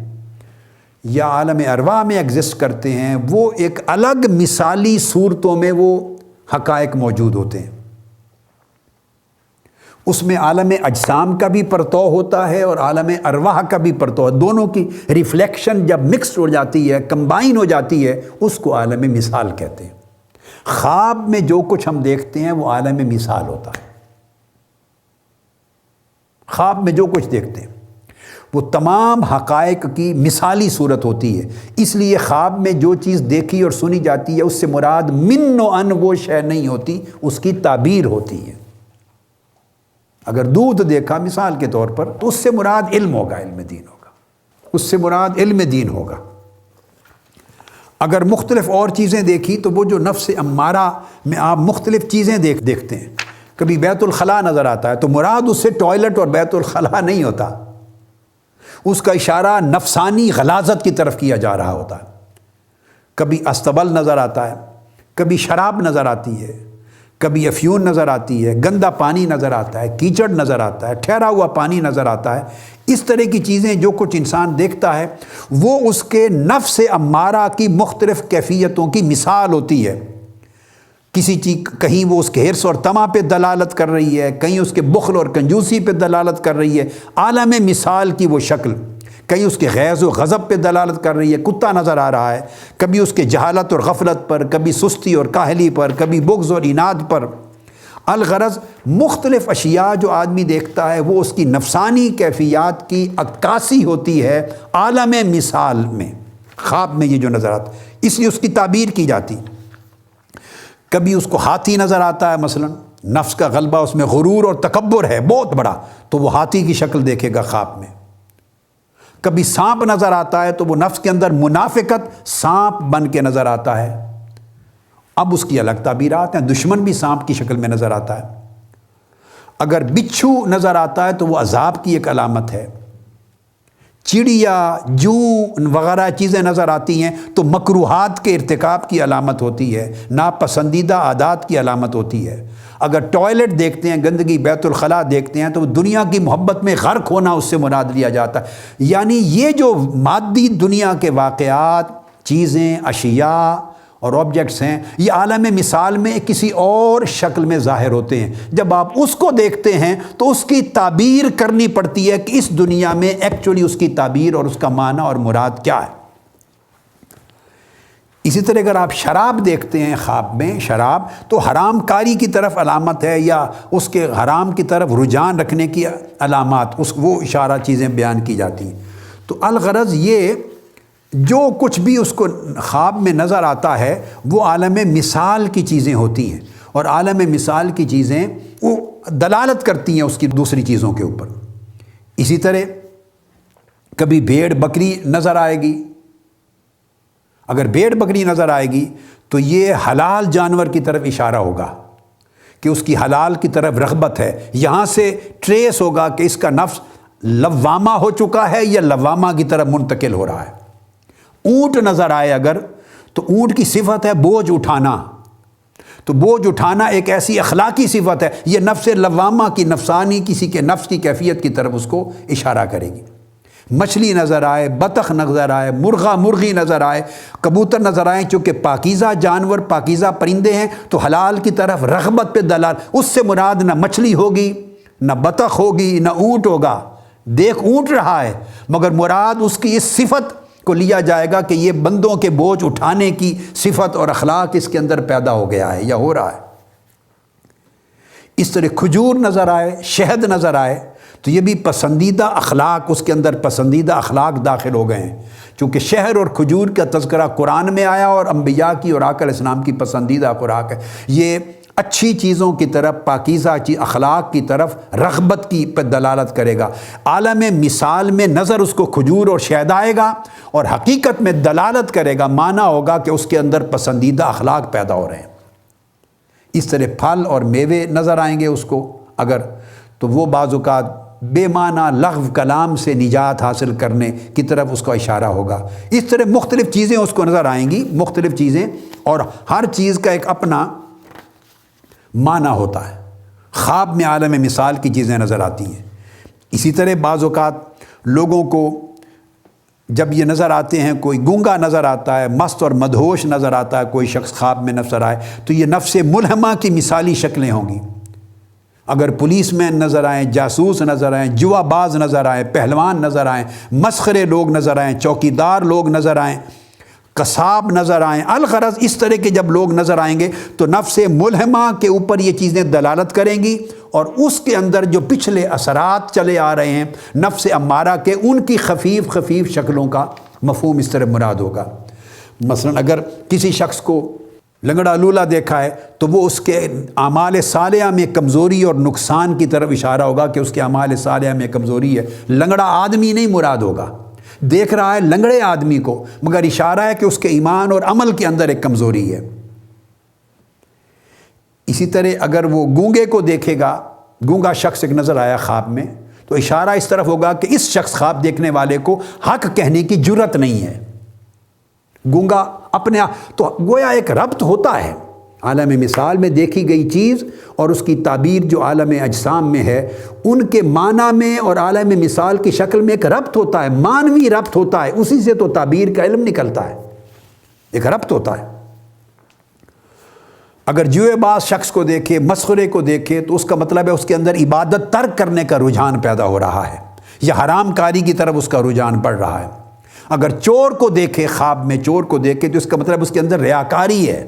یا عالم ارواح میں ایگزسٹ کرتے ہیں، وہ ایک الگ مثالی صورتوں میں وہ حقائق موجود ہوتے ہیں۔ اس میں عالم اجسام کا بھی پرتو ہوتا ہے اور عالم ارواح کا بھی پرتو، دونوں کی ریفلیکشن جب مکسڈ ہو جاتی ہے، کمبائن ہو جاتی ہے، اس کو عالم مثال کہتے ہیں۔ خواب میں جو کچھ ہم دیکھتے ہیں وہ عالم مثال ہوتا ہے۔ خواب میں جو کچھ دیکھتے ہیں وہ تمام حقائق کی مثالی صورت ہوتی ہے، اس لیے خواب میں جو چیز دیکھی اور سنی جاتی ہے اس سے مراد من و ان وہ شے نہیں ہوتی، اس کی تعبیر ہوتی ہے۔ اگر دودھ دیکھا مثال کے طور پر تو اس سے مراد علم ہوگا، علم دین ہوگا، اس سے مراد علم دین ہوگا۔ اگر مختلف اور چیزیں دیکھی تو وہ جو نفس امارہ میں آپ مختلف چیزیں دیکھتے ہیں، کبھی بیت الخلاء نظر آتا ہے تو مراد اس سے ٹوائلٹ اور بیت الخلاء نہیں ہوتا، اس کا اشارہ نفسانی غلاظت کی طرف کیا جا رہا ہوتا ہے۔ کبھی استبل نظر آتا ہے، کبھی شراب نظر آتی ہے، کبھی افیون نظر آتی ہے، گندا پانی نظر آتا ہے، کیچڑ نظر آتا ہے، ٹھہرا ہوا پانی نظر آتا ہے۔ اس طرح کی چیزیں جو کچھ انسان دیکھتا ہے وہ اس کے نفس امارہ کی مختلف کیفیتوں کی مثال ہوتی ہے۔ کسی چیز کہیں وہ اس کے حرص اور طمع پہ دلالت کر رہی ہے، کہیں اس کے بخل اور کنجوسی پہ دلالت کر رہی ہے، عالم مثال کی وہ شکل، کہیں اس کے غیظ و غضب پہ دلالت کر رہی ہے، کتا نظر آ رہا ہے، کبھی اس کے جہالت اور غفلت پر، کبھی سستی اور کاہلی پر، کبھی بغض اور عناد پر۔ الغرض مختلف اشیاء جو آدمی دیکھتا ہے وہ اس کی نفسانی کیفیات کی عکاسی ہوتی ہے عالم مثال میں، خواب میں یہ جو نظر آتا ہے، اس لیے اس کی تعبیر کی جاتی۔ کبھی اس کو ہاتھی نظر آتا ہے، مثلا نفس کا غلبہ، اس میں غرور اور تکبر ہے بہت بڑا، تو وہ ہاتھی کی شکل دیکھے گا خواب میں۔ کبھی سانپ نظر آتا ہے تو وہ نفس کے اندر منافقت سانپ بن کے نظر آتا ہے۔ اب اس کی الگ تعبیرات ہیں، دشمن بھی سانپ کی شکل میں نظر آتا ہے۔ اگر بچھو نظر آتا ہے تو وہ عذاب کی ایک علامت ہے۔ چڑیا، جو وغیرہ چیزیں نظر آتی ہیں تو مکروہات کے ارتکاب کی علامت ہوتی ہے، ناپسندیدہ عادات کی علامت ہوتی ہے۔ اگر ٹوائلٹ دیکھتے ہیں، گندگی، بیت الخلاء دیکھتے ہیں تو وہ دنیا کی محبت میں غرق ہونا اس سے مراد لیا جاتا ہے۔ یعنی یہ جو مادی دنیا کے واقعات، چیزیں، اشیاء اور آبجیکٹس ہیں، یہ عالم مثال میں کسی اور شکل میں ظاہر ہوتے ہیں۔ جب آپ اس کو دیکھتے ہیں تو اس کی تعبیر کرنی پڑتی ہے کہ اس دنیا میں ایکچولی اس کی تعبیر اور اس کا معنی اور مراد کیا ہے۔ اسی طرح اگر آپ شراب دیکھتے ہیں خواب میں، شراب تو حرام کاری کی طرف علامت ہے، یا اس کے حرام کی طرف رجحان رکھنے کی علامات، وہ اشارہ چیزیں بیان کی جاتی ہیں۔ تو الغرض یہ جو کچھ بھی اس کو خواب میں نظر آتا ہے وہ عالم مثال کی چیزیں ہوتی ہیں، اور عالم مثال کی چیزیں وہ دلالت کرتی ہیں اس کی دوسری چیزوں کے اوپر۔ اسی طرح کبھی بھیڑ بکری نظر آئے گی، اگر بھیڑ بکری نظر آئے گی تو یہ حلال جانور کی طرف اشارہ ہوگا کہ اس کی حلال کی طرف رغبت ہے۔ یہاں سے ٹریس ہوگا کہ اس کا نفس لوامہ ہو چکا ہے یا لوامہ کی طرف منتقل ہو رہا ہے۔ اونٹ نظر آئے اگر تو اونٹ کی صفت ہے بوجھ اٹھانا، تو بوجھ اٹھانا ایک ایسی اخلاقی صفت ہے، یہ نفس لوامہ کی، نفسانی کسی کے نفس کی کیفیت کی طرف اس کو اشارہ کرے گی۔ مچھلی نظر آئے، بطخ نظر آئے، مرغا مرغی نظر آئے، کبوتر نظر آئے، چونکہ پاکیزہ جانور، پاکیزہ پرندے ہیں تو حلال کی طرف رغبت پہ اس سے مراد نہ مچھلی ہوگی، نہ بطخ ہوگی، نہ اونٹ ہوگا۔ دیکھ اونٹ رہا ہے مگر مراد اس کی اس صفت کو لیا جائے گا کہ یہ بندوں کے بوجھ اٹھانے کی صفت اور اخلاق اس کے اندر پیدا ہو گیا ہے یا ہو رہا ہے۔ اس طرح کھجور نظر آئے، شہد نظر آئے تو یہ بھی پسندیدہ اخلاق، اس کے اندر پسندیدہ اخلاق داخل ہو گئے ہیں، چونکہ شہد اور کھجور کا تذکرہ قرآن میں آیا اور انبیاء کی اور آقا علیہ السلام کی پسندیدہ خوراک ہے۔ یہ اچھی چیزوں کی طرف، پاکیزہ اخلاق کی طرف رغبت کی پر دلالت کرے گا۔ عالم مثال میں نظر اس کو کھجور اور شہد آئے گا، اور حقیقت میں دلالت کرے گا، معنی ہوگا کہ اس کے اندر پسندیدہ اخلاق پیدا ہو رہے ہیں۔ اس طرح پھل اور میوے نظر آئیں گے اس کو اگر، تو وہ بعض اوقات بے معنی لغو کلام سے نجات حاصل کرنے کی طرف اس کا اشارہ ہوگا۔ اس طرح مختلف چیزیں اس کو نظر آئیں گی، مختلف چیزیں، اور ہر چیز کا ایک اپنا معنی ہوتا ہے۔ خواب میں عالم مثال کی چیزیں نظر آتی ہیں۔ اسی طرح بعض اوقات لوگوں کو جب یہ نظر آتے ہیں، کوئی گونگا نظر آتا ہے، مست اور مدہوش نظر آتا ہے، کوئی شخص خواب میں نظر آئے تو یہ نفس ملہمہ کی مثالی شکلیں ہوں گی۔ اگر پولیس مین نظر آئیں، جاسوس نظر آئیں، جوا باز نظر آئیں، پہلوان نظر آئیں، مسخرے لوگ نظر آئیں، چوکیدار لوگ نظر آئیں، قصاب نظر آئیں، الغرض اس طرح کے جب لوگ نظر آئیں گے تو نفس ملہمہ کے اوپر یہ چیزیں دلالت کریں گی، اور اس کے اندر جو پچھلے اثرات چلے آ رہے ہیں نفس امارہ کے، ان کی خفیف خفیف شکلوں کا مفہوم اس طرح مراد ہوگا۔ مثلا اگر کسی شخص کو لنگڑا لولا دیکھا ہے تو وہ اس کے اعمال صالحہ میں کمزوری اور نقصان کی طرف اشارہ ہوگا کہ اس کے اعمال صالحہ میں کمزوری ہے۔ لنگڑا آدمی نہیں مراد ہوگا، دیکھ رہا ہے لنگڑے آدمی کو، مگر اشارہ ہے کہ اس کے ایمان اور عمل کے اندر ایک کمزوری ہے۔ اسی طرح اگر وہ گونگے کو دیکھے گا، گونگا شخص ایک نظر آیا خواب میں، تو اشارہ اس طرف ہوگا کہ اس شخص خواب دیکھنے والے کو حق کہنے کی جرت نہیں ہے۔ گونگا اپنے تو گویا ایک ربط ہوتا ہے عالم مثال میں دیکھی گئی چیز اور اس کی تعبیر جو عالم اجسام میں ہے، ان کے معنی میں اور عالم مثال کی شکل میں ایک ربط ہوتا ہے، معنوی ربط ہوتا ہے، اسی سے تو تعبیر کا علم نکلتا ہے، ایک ربط ہوتا ہے۔ اگر جوئے باز شخص کو دیکھے، مسخرے کو دیکھے، تو اس کا مطلب ہے اس کے اندر عبادت ترک کرنے کا رجحان پیدا ہو رہا ہے، یا حرام کاری کی طرف اس کا رجحان بڑھ رہا ہے۔ اگر چور کو دیکھے، خواب میں چور کو دیکھے، تو اس کا مطلب اس کے اندر ریاکاری ہے،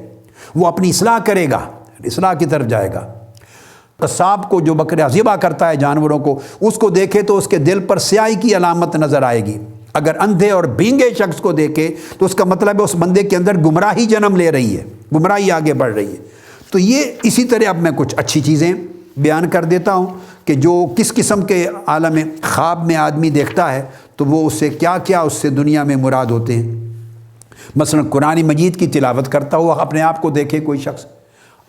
وہ اپنی اصلاح کرے گا، اصلاح کی طرف جائے گا۔ قصاب کو جو بکرا ذبح کرتا ہے جانوروں کو، اس کو دیکھے تو اس کے دل پر سیاہی کی علامت نظر آئے گی۔ اگر اندھے اور بینگے شخص کو دیکھے تو اس کا مطلب ہے اس بندے کے اندر گمراہی جنم لے رہی ہے، گمراہی آگے بڑھ رہی ہے۔ تو یہ اسی طرح اب میں کچھ اچھی چیزیں بیان کر دیتا ہوں کہ جو کس قسم کے عالم خواب میں آدمی دیکھتا ہے تو وہ اس سے کیا کیا اس سے دنیا میں مراد ہوتے ہیں۔ مثلا قرآن مجید کی تلاوت کرتا ہوا اپنے آپ کو دیکھے کوئی شخص،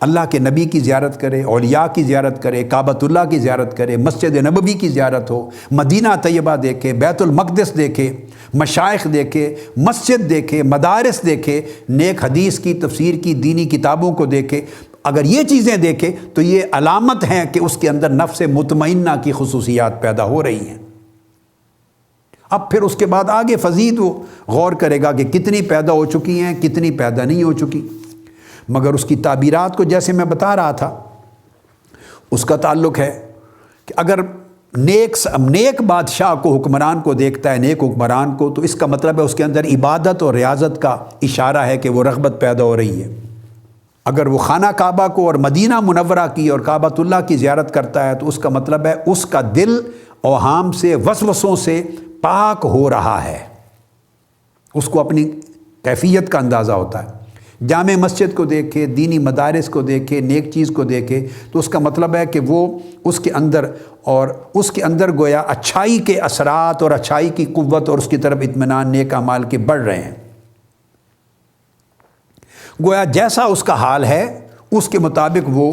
اللہ کے نبی کی زیارت کرے، اولیاء کی زیارت کرے، کعبۃ اللہ کی زیارت کرے، مسجد نبوی کی زیارت ہو، مدینہ طیبہ دیکھے، بیت المقدس دیکھے، مشائخ دیکھے، مسجد دیکھے، مدارس دیکھے، نیک حدیث کی تفسیر کی دینی کتابوں کو دیکھے، اگر یہ چیزیں دیکھے تو یہ علامت ہیں کہ اس کے اندر نفس مطمئنہ کی خصوصیات پیدا ہو رہی ہیں۔ اب پھر اس کے بعد آگے فزید وہ غور کرے گا کہ کتنی پیدا ہو چکی ہیں، کتنی پیدا نہیں ہو چکی، مگر اس کی تعبیرات کو جیسے میں بتا رہا تھا اس کا تعلق ہے کہ اگر نیک بادشاہ کو، حکمران کو دیکھتا ہے، نیک حکمران کو، تو اس کا مطلب ہے اس کے اندر عبادت اور ریاضت کا اشارہ ہے کہ وہ رغبت پیدا ہو رہی ہے۔ اگر وہ خانہ کعبہ کو اور مدینہ منورہ کی اور کعبۃ اللہ کی زیارت کرتا ہے تو اس کا مطلب ہے اس کا دل اوہام سے، وسوسوں سے پاک ہو رہا ہے، اس کو اپنی کیفیت کا اندازہ ہوتا ہے۔ جامع مسجد کو دیکھے، دینی مدارس کو دیکھے، نیک چیز کو دیکھے تو اس کا مطلب ہے کہ وہ اس کے اندر گویا اچھائی کے اثرات اور اچھائی کی قوت اور اس کی طرف اطمینان نیک اعمال کے بڑھ رہے ہیں۔ گویا جیسا اس کا حال ہے اس کے مطابق وہ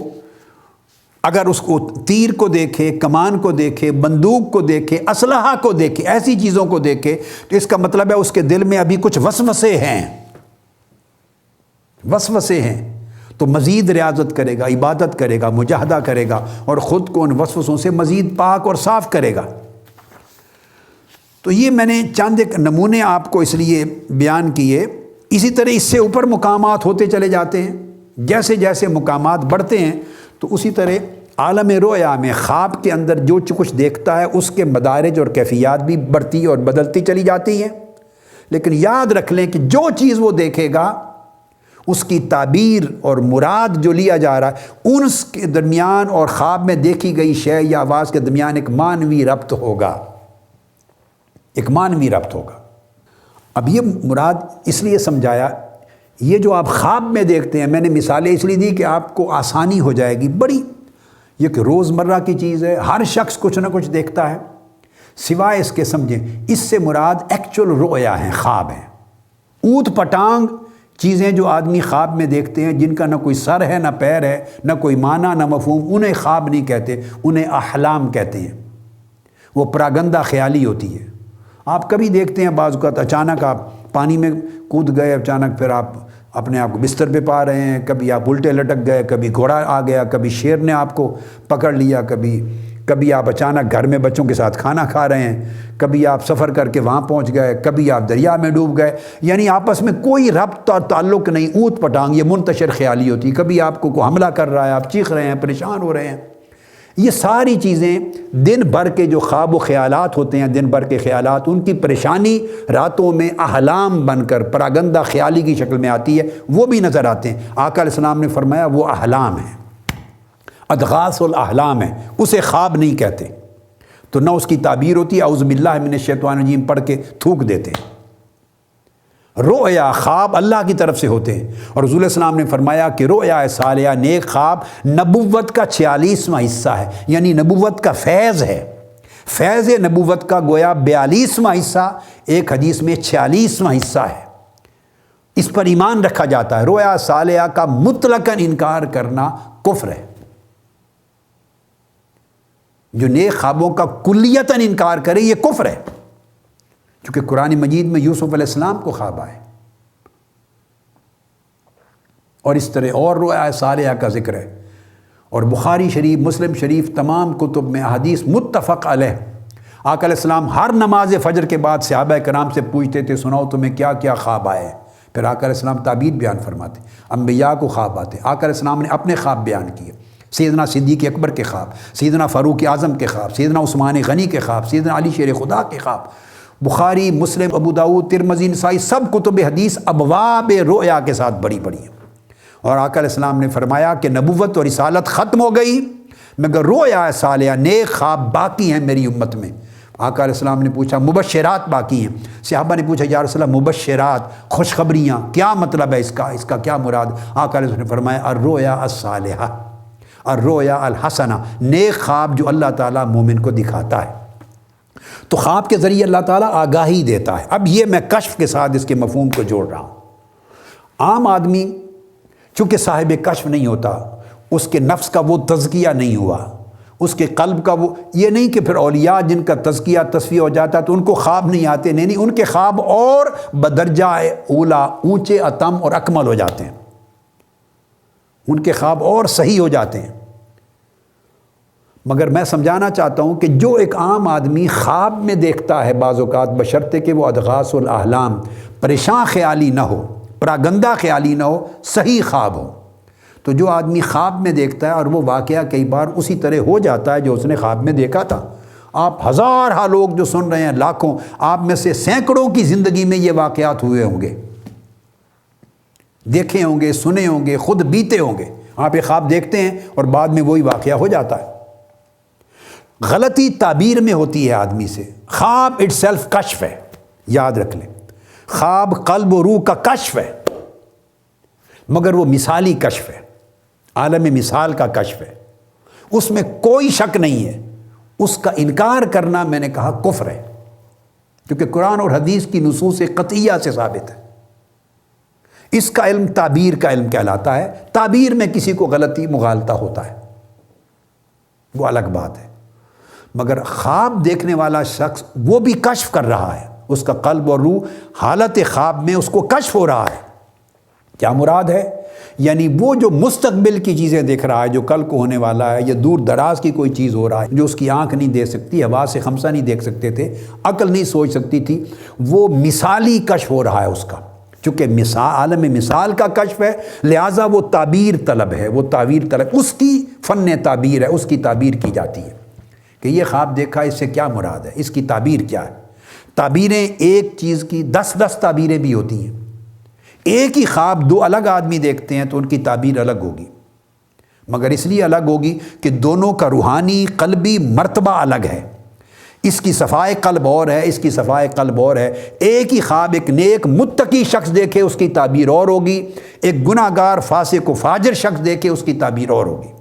اگر اس کو تیر کو دیکھے، کمان کو دیکھے، بندوق کو دیکھے، اسلحہ کو دیکھے، ایسی چیزوں کو دیکھے تو اس کا مطلب ہے اس کے دل میں ابھی کچھ وسوسے ہیں، وسوسے ہیں، تو مزید ریاضت کرے گا، عبادت کرے گا، مجاہدہ کرے گا اور خود کو ان وسوسوں سے مزید پاک اور صاف کرے گا۔ تو یہ میں نے چند ایک نمونے آپ کو اس لیے بیان کیے۔ اسی طرح اس سے اوپر مقامات ہوتے چلے جاتے ہیں، جیسے جیسے مقامات بڑھتے ہیں تو اسی طرح عالم رؤیا میں خواب کے اندر جو کچھ دیکھتا ہے اس کے مدارج اور کیفیات بھی بڑھتی اور بدلتی چلی جاتی ہیں۔ لیکن یاد رکھ لیں کہ جو چیز وہ دیکھے گا اس کی تعبیر اور مراد جو لیا جا رہا ہے ان کے درمیان اور خواب میں دیکھی گئی شے یا آواز کے درمیان ایک معنوی ربط ہوگا، ایک معنوی ربط ہوگا۔ اب یہ مراد اس لیے سمجھایا، یہ جو آپ خواب میں دیکھتے ہیں، میں نے مثالیں اس لیے دی کہ آپ کو آسانی ہو جائے گی، بڑی یہ کہ روزمرہ کی چیز ہے، ہر شخص کچھ نہ کچھ دیکھتا ہے، سوائے اس کے سمجھیں اس سے مراد ایکچول رؤیا ہیں، خواب ہیں، اوت پٹانگ چیزیں جو آدمی خواب میں دیکھتے ہیں جن کا نہ کوئی سر ہے نہ پیر ہے، نہ کوئی معنی نہ مفہوم، انہیں خواب نہیں کہتے، انہیں احلام کہتے ہیں۔ وہ پراگندہ خیالی ہوتی ہے۔ آپ کبھی دیکھتے ہیں بعض اوقات اچانک آپ پانی میں کود گئے، اچانک پھر آپ اپنے آپ کو بستر پہ پا رہے ہیں، کبھی آپ الٹے لٹک گئے، کبھی گھوڑا آ گیا، کبھی شیر نے آپ کو پکڑ لیا، کبھی آپ اچانک گھر میں بچوں کے ساتھ کھانا کھا رہے ہیں، کبھی آپ سفر کر کے وہاں پہنچ گئے، کبھی آپ دریا میں ڈوب گئے، یعنی آپس میں کوئی ربط اور تعلق نہیں، اوت پٹانگ یہ منتشر خیالی ہوتی ہے۔ کبھی آپ کو کوئی حملہ کر رہا ہے، آپ چیخ رہے ہیں، پریشان ہو رہے ہیں۔ یہ ساری چیزیں دن بھر کے جو خواب و خیالات ہوتے ہیں، دن بھر کے خیالات، ان کی پریشانی راتوں میں احلام بن کر پراگندہ خیالی کی شکل میں آتی ہے، وہ بھی نظر آتے ہیں۔ آقا علیہ السلام نے فرمایا وہ احلام ہیں، اضغاث الاحلام ہے، اسے خواب نہیں کہتے۔ تو نہ اس کی تعبیر ہوتی ہے، اعوذ باللہ من الشیطان الرجیم پڑھ کے تھوک دیتے ہیں۔ رؤیا خواب اللہ کی طرف سے ہوتے ہیں، اور رسول السلام نے فرمایا کہ رؤیا صالحہ نیک خواب نبوت کا 46واں حصہ ہے، یعنی نبوت کا فیض ہے۔ فیض نبوت کا گویا 42واں حصہ، ایک حدیث میں 46واں حصہ ہے۔ اس پر ایمان رکھا جاتا ہے۔ رؤیا صالحہ کا مطلقاً انکار کرنا کفر ہے۔ جو نیک خوابوں کا کلیتاً انکار کرے یہ کفر ہے، کیونکہ قرآن مجید میں یوسف علیہ السلام کو خواب آئے اور اس طرح اور رویا صالحہ کا ذکر ہے۔ اور بخاری شریف، مسلم شریف، تمام کتب میں احادیث متفق علیہ۔ آقا علیہ السلام ہر نماز فجر کے بعد صحابہ کرام سے پوچھتے تھے سناؤ تمہیں کیا کیا خواب آئے ہیں، پھر آقا علیہ السلام تعبیر بیان فرماتے، انبیاء کو خواب آتے، آقا علیہ السلام نے اپنے خواب بیان کیے، سیدنا صدیق اکبر کے خواب، سیدنا فاروق اعظم کے خواب، سیدنا عثمان غنی کے خواب، سیدنا علی شیر خدا کے خواب۔ بخاری، مسلم، ابو داؤد، ترمذی، نسائی سب کتب حدیث ابواب رؤیا کے ساتھ بڑی بڑی ہیں۔ اور آقا علیہ السلام نے فرمایا کہ نبوت اور رسالت ختم ہو گئی مگر رؤیا صالحہ، نیک خواب باقی ہیں میری امت میں۔ آقا علیہ السلام نے پوچھا مبشرات باقی ہیں؟ صحابہ نے پوچھا یا رسول اللہ مبشرات، خوشخبریاں کیا مطلب ہے اس کا کیا مراد؟ آقا علیہ السلام نے فرمایا الرؤیا الصالحہ، الرؤیا الحسنہ، نیک خواب جو اللہ تعالیٰ مومن کو دکھاتا ہے۔ تو خواب کے ذریعے اللہ تعالیٰ آگاہی دیتا ہے۔ اب یہ میں کشف کے ساتھ اس کے مفہوم کو جوڑ رہا ہوں۔ عام آدمی چونکہ صاحب کشف نہیں ہوتا، اس کے نفس کا وہ تزکیہ نہیں ہوا، اس کے قلب کا وہ، یہ نہیں کہ پھر اولیاء جن کا تزکیہ تصفیہ ہو جاتا ہے تو ان کو خواب نہیں آتے، نہیں ان کے خواب اور بدرجہ اولا، اونچے، اتم اور اکمل ہو جاتے ہیں، ان کے خواب اور صحیح ہو جاتے ہیں۔ مگر میں سمجھانا چاہتا ہوں کہ جو ایک عام آدمی خواب میں دیکھتا ہے بعض اوقات، بشرطے کہ وہ اضغاث الاحلام، پریشان خیالی نہ ہو، پراگندہ خیالی نہ ہو، صحیح خواب ہو، تو جو آدمی خواب میں دیکھتا ہے اور وہ واقعہ کئی بار اسی طرح ہو جاتا ہے جو اس نے خواب میں دیکھا تھا۔ آپ ہزارہ لوگ جو سن رہے ہیں، لاکھوں، آپ میں سے سینکڑوں کی زندگی میں یہ واقعات ہوئے ہوں گے، دیکھے ہوں گے، سنے ہوں گے، خود بیتے ہوں گے۔ آپ ایک خواب دیکھتے ہیں اور بعد میں وہی واقعہ ہو جاتا ہے۔ غلطی تعبیر میں ہوتی ہے آدمی سے۔ خواب اٹ سیلف کشف ہے، یاد رکھ لیں، خواب قلب و روح کا کشف ہے، مگر وہ مثالی کشف ہے، عالم مثال کا کشف ہے، اس میں کوئی شک نہیں ہے۔ اس کا انکار کرنا میں نے کہا کفر ہے، کیونکہ قرآن اور حدیث کی نصوص قطعیہ سے ثابت ہے۔ اس کا علم تعبیر کا علم کہلاتا ہے، تعبیر میں کسی کو غلطی مغالطہ ہوتا ہے، وہ الگ بات ہے۔ مگر خواب دیکھنے والا شخص وہ بھی کشف کر رہا ہے، اس کا قلب اور روح حالت خواب میں اس کو کشف ہو رہا ہے۔ کیا مراد ہے؟ یعنی وہ جو مستقبل کی چیزیں دیکھ رہا ہے، جو کل کو ہونے والا ہے، یا دور دراز کی کوئی چیز ہو رہا ہے جو اس کی آنکھ نہیں دیکھ سکتی، حواس خمسہ نہیں دیکھ سکتے تھے، عقل نہیں سوچ سکتی تھی، وہ مثالی کشف ہو رہا ہے اس کا۔ چونکہ عالم مثال کا کشف ہے، لہٰذا وہ تعبیر طلب ہے، وہ تعبیر طلب، اس کی فن تعبیر ہے، اس کی تعبیر کی جاتی ہے کہ یہ خواب دیکھا، اس سے کیا مراد ہے، اس کی تعبیر کیا ہے۔ تعبیریں ایک چیز کی 10 تعبیریں بھی ہوتی ہیں۔ ایک ہی خواب دو الگ آدمی دیکھتے ہیں تو ان کی تعبیر الگ ہوگی، مگر اس لیے الگ ہوگی کہ دونوں کا روحانی قلبی مرتبہ الگ ہے۔ اس کی صفائے قلب اور ہے، اس کی صفائے قلب اور ہے۔ ایک ہی خواب ایک نیک متقی شخص دیکھے اس کی تعبیر اور ہوگی، ایک گناہ گار فاسق و فاجر شخص دیکھے اس کی تعبیر اور ہوگی۔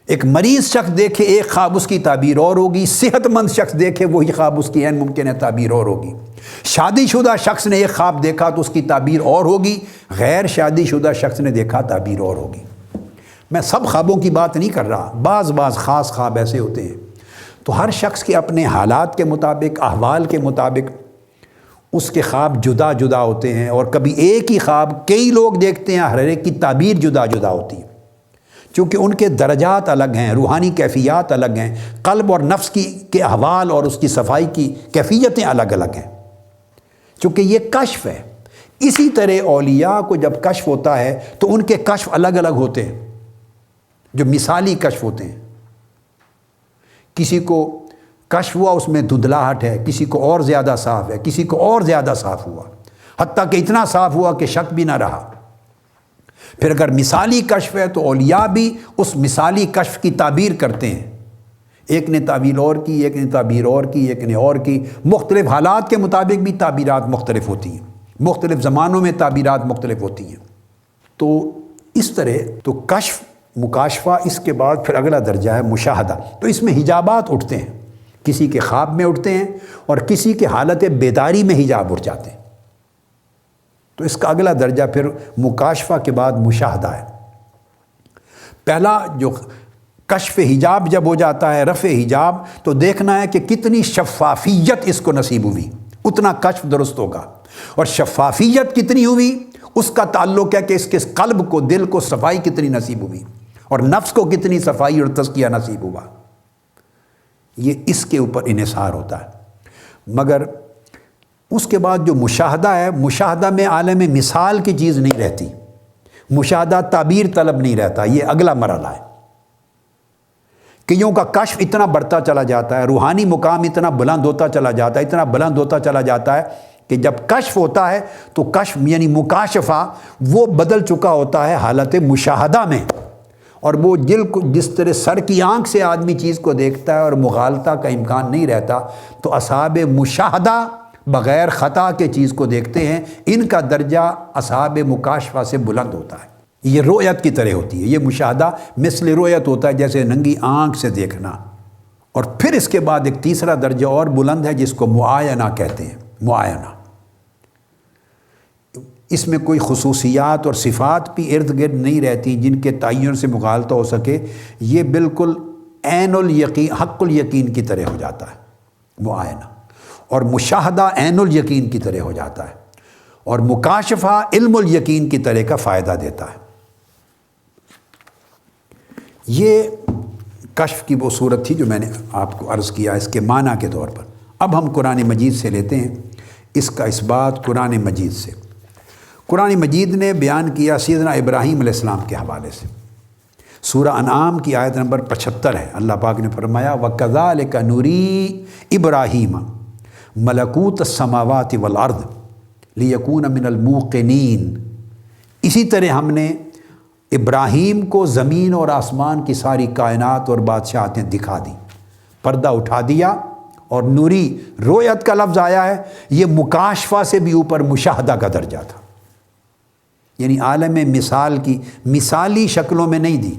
ایک مریض شخص دیکھے ایک خواب اس کی تعبیر اور ہوگی، صحت مند شخص دیکھے وہی خواب اس کی عین ممکن ہے تعبیر اور ہوگی۔ شادی شدہ شخص نے ایک خواب دیکھا تو اس کی تعبیر اور ہوگی، غیر شادی شدہ شخص نے دیکھا تعبیر اور ہوگی۔ میں سب خوابوں کی بات نہیں کر رہا، بعض خاص خواب ایسے ہوتے ہیں، تو ہر شخص کے اپنے حالات کے مطابق، احوال کے مطابق اس کے خواب جدا جدا ہوتے ہیں، اور کبھی ایک ہی خواب کئی لوگ دیکھتے ہیں، ہر ایک کی تعبیر جدا جدا ہوتی ہے، چونکہ ان کے درجات الگ ہیں، روحانی کیفیات الگ ہیں، قلب اور نفس کے احوال اور اس کی صفائی کی کیفیتیں الگ الگ ہیں، چونکہ یہ کشف ہے۔ اسی طرح اولیاء کو جب کشف ہوتا ہے تو ان کے کشف الگ الگ ہوتے ہیں، جو مثالی کشف ہوتے ہیں۔ کسی کو کشف ہوا اس میں دھندلاہٹ ہے، کسی کو اور زیادہ صاف ہے، کسی کو اور زیادہ صاف ہوا، حتیٰ کہ اتنا صاف ہوا کہ شک بھی نہ رہا۔ پھر اگر مثالی کشف ہے تو اولیاء بھی اس مثالی کشف کی تعبیر کرتے ہیں، ایک نے تعبیر اور کی، ایک نے تعبیر اور کی، ایک نے اور کی، مختلف حالات کے مطابق بھی تعبیرات مختلف ہوتی ہیں، مختلف زمانوں میں تعبیرات مختلف ہوتی ہیں۔ تو اس طرح تو کشف، مکاشفہ، اس کے بعد پھر اگلا درجہ ہے مشاہدہ۔ تو اس میں حجابات اٹھتے ہیں، کسی کے خواب میں اٹھتے ہیں اور کسی کے حالت بیداری میں حجاب اٹھ جاتے ہیں۔ تو اس کا اگلا درجہ پھر مکاشفہ کے بعد مشاہدہ ہے۔ پہلا جو کشف حجاب جب ہو جاتا ہے، رفع حجاب، تو دیکھنا ہے کہ کتنی شفافیت اس کو نصیب ہوئی، اتنا کشف درست ہوگا. اور شفافیت کتنی ہوئی اس کا تعلق ہے کہ اس کے قلب کو، دل کو صفائی کتنی نصیب ہوئی اور نفس کو کتنی صفائی اور تزکیہ نصیب ہوا. یہ اس کے اوپر انحصار ہوتا ہے. مگر اس کے بعد جو مشاہدہ ہے، مشاہدہ میں عالم مثال کی چیز نہیں رہتی، مشاہدہ تعبیر طلب نہیں رہتا. یہ اگلا مرحلہ ہے. کئیوں کا کشف اتنا بڑھتا چلا جاتا ہے، روحانی مقام اتنا بلند ہوتا چلا جاتا ہے، اتنا بلند ہوتا چلا جاتا ہے کہ جب کشف ہوتا ہے تو کشف یعنی مکاشفہ وہ بدل چکا ہوتا ہے حالت مشاہدہ میں. اور وہ دل کو جس طرح سر کی آنکھ سے آدمی چیز کو دیکھتا ہے اور مغالطہ کا امکان نہیں رہتا، تو اصحاب مشاہدہ بغیر خطا کے چیز کو دیکھتے ہیں. ان کا درجہ اصحاب مکاشفہ سے بلند ہوتا ہے. یہ رؤیت کی طرح ہوتی ہے. یہ مشاہدہ مثل رؤیت ہوتا ہے، جیسے ننگی آنکھ سے دیکھنا. اور پھر اس کے بعد ایک تیسرا درجہ اور بلند ہے جس کو معاینہ کہتے ہیں. معاینہ، اس میں کوئی خصوصیات اور صفات بھی ارد گرد نہیں رہتی جن کے تعین سے مغالطہ ہو سکے. یہ بالکل عین الیقین، حق الیقین کی طرح ہو جاتا ہے معاینہ. اور مشاہدہ عین الیقین کی طرح ہو جاتا ہے. اور مکاشفہ علم الیقین کی طرح کا فائدہ دیتا ہے. یہ کشف کی وہ صورت تھی جو میں نے آپ کو عرض کیا اس کے معنی کے طور پر. اب ہم قرآن مجید سے لیتے ہیں اس کا اثبات. قرآن مجید سے، قرآن مجید نے بیان کیا سیدنا ابراہیم علیہ السلام کے حوالے سے. سورہ انعام کی آیت نمبر 75 ہے. اللہ پاک نے فرمایا وَكَذَلِكَ نُرِي إِبْرَاهِيمَ مَلَكُوتَ السَّمَاوَاتِ وَالْأَرْضِ لِيَكُونَ مِنَ الْمُوقِنِينَ. اسی طرح ہم نے ابراہیم کو زمین اور آسمان کی ساری کائنات اور بادشاہتیں دکھا دی، پردہ اٹھا دیا. اور نوری رویت کا لفظ آیا ہے، یہ مکاشفہ سے بھی اوپر مشاہدہ کا درجہ تھا. یعنی عالم مثال کی مثالی شکلوں میں نہیں دی.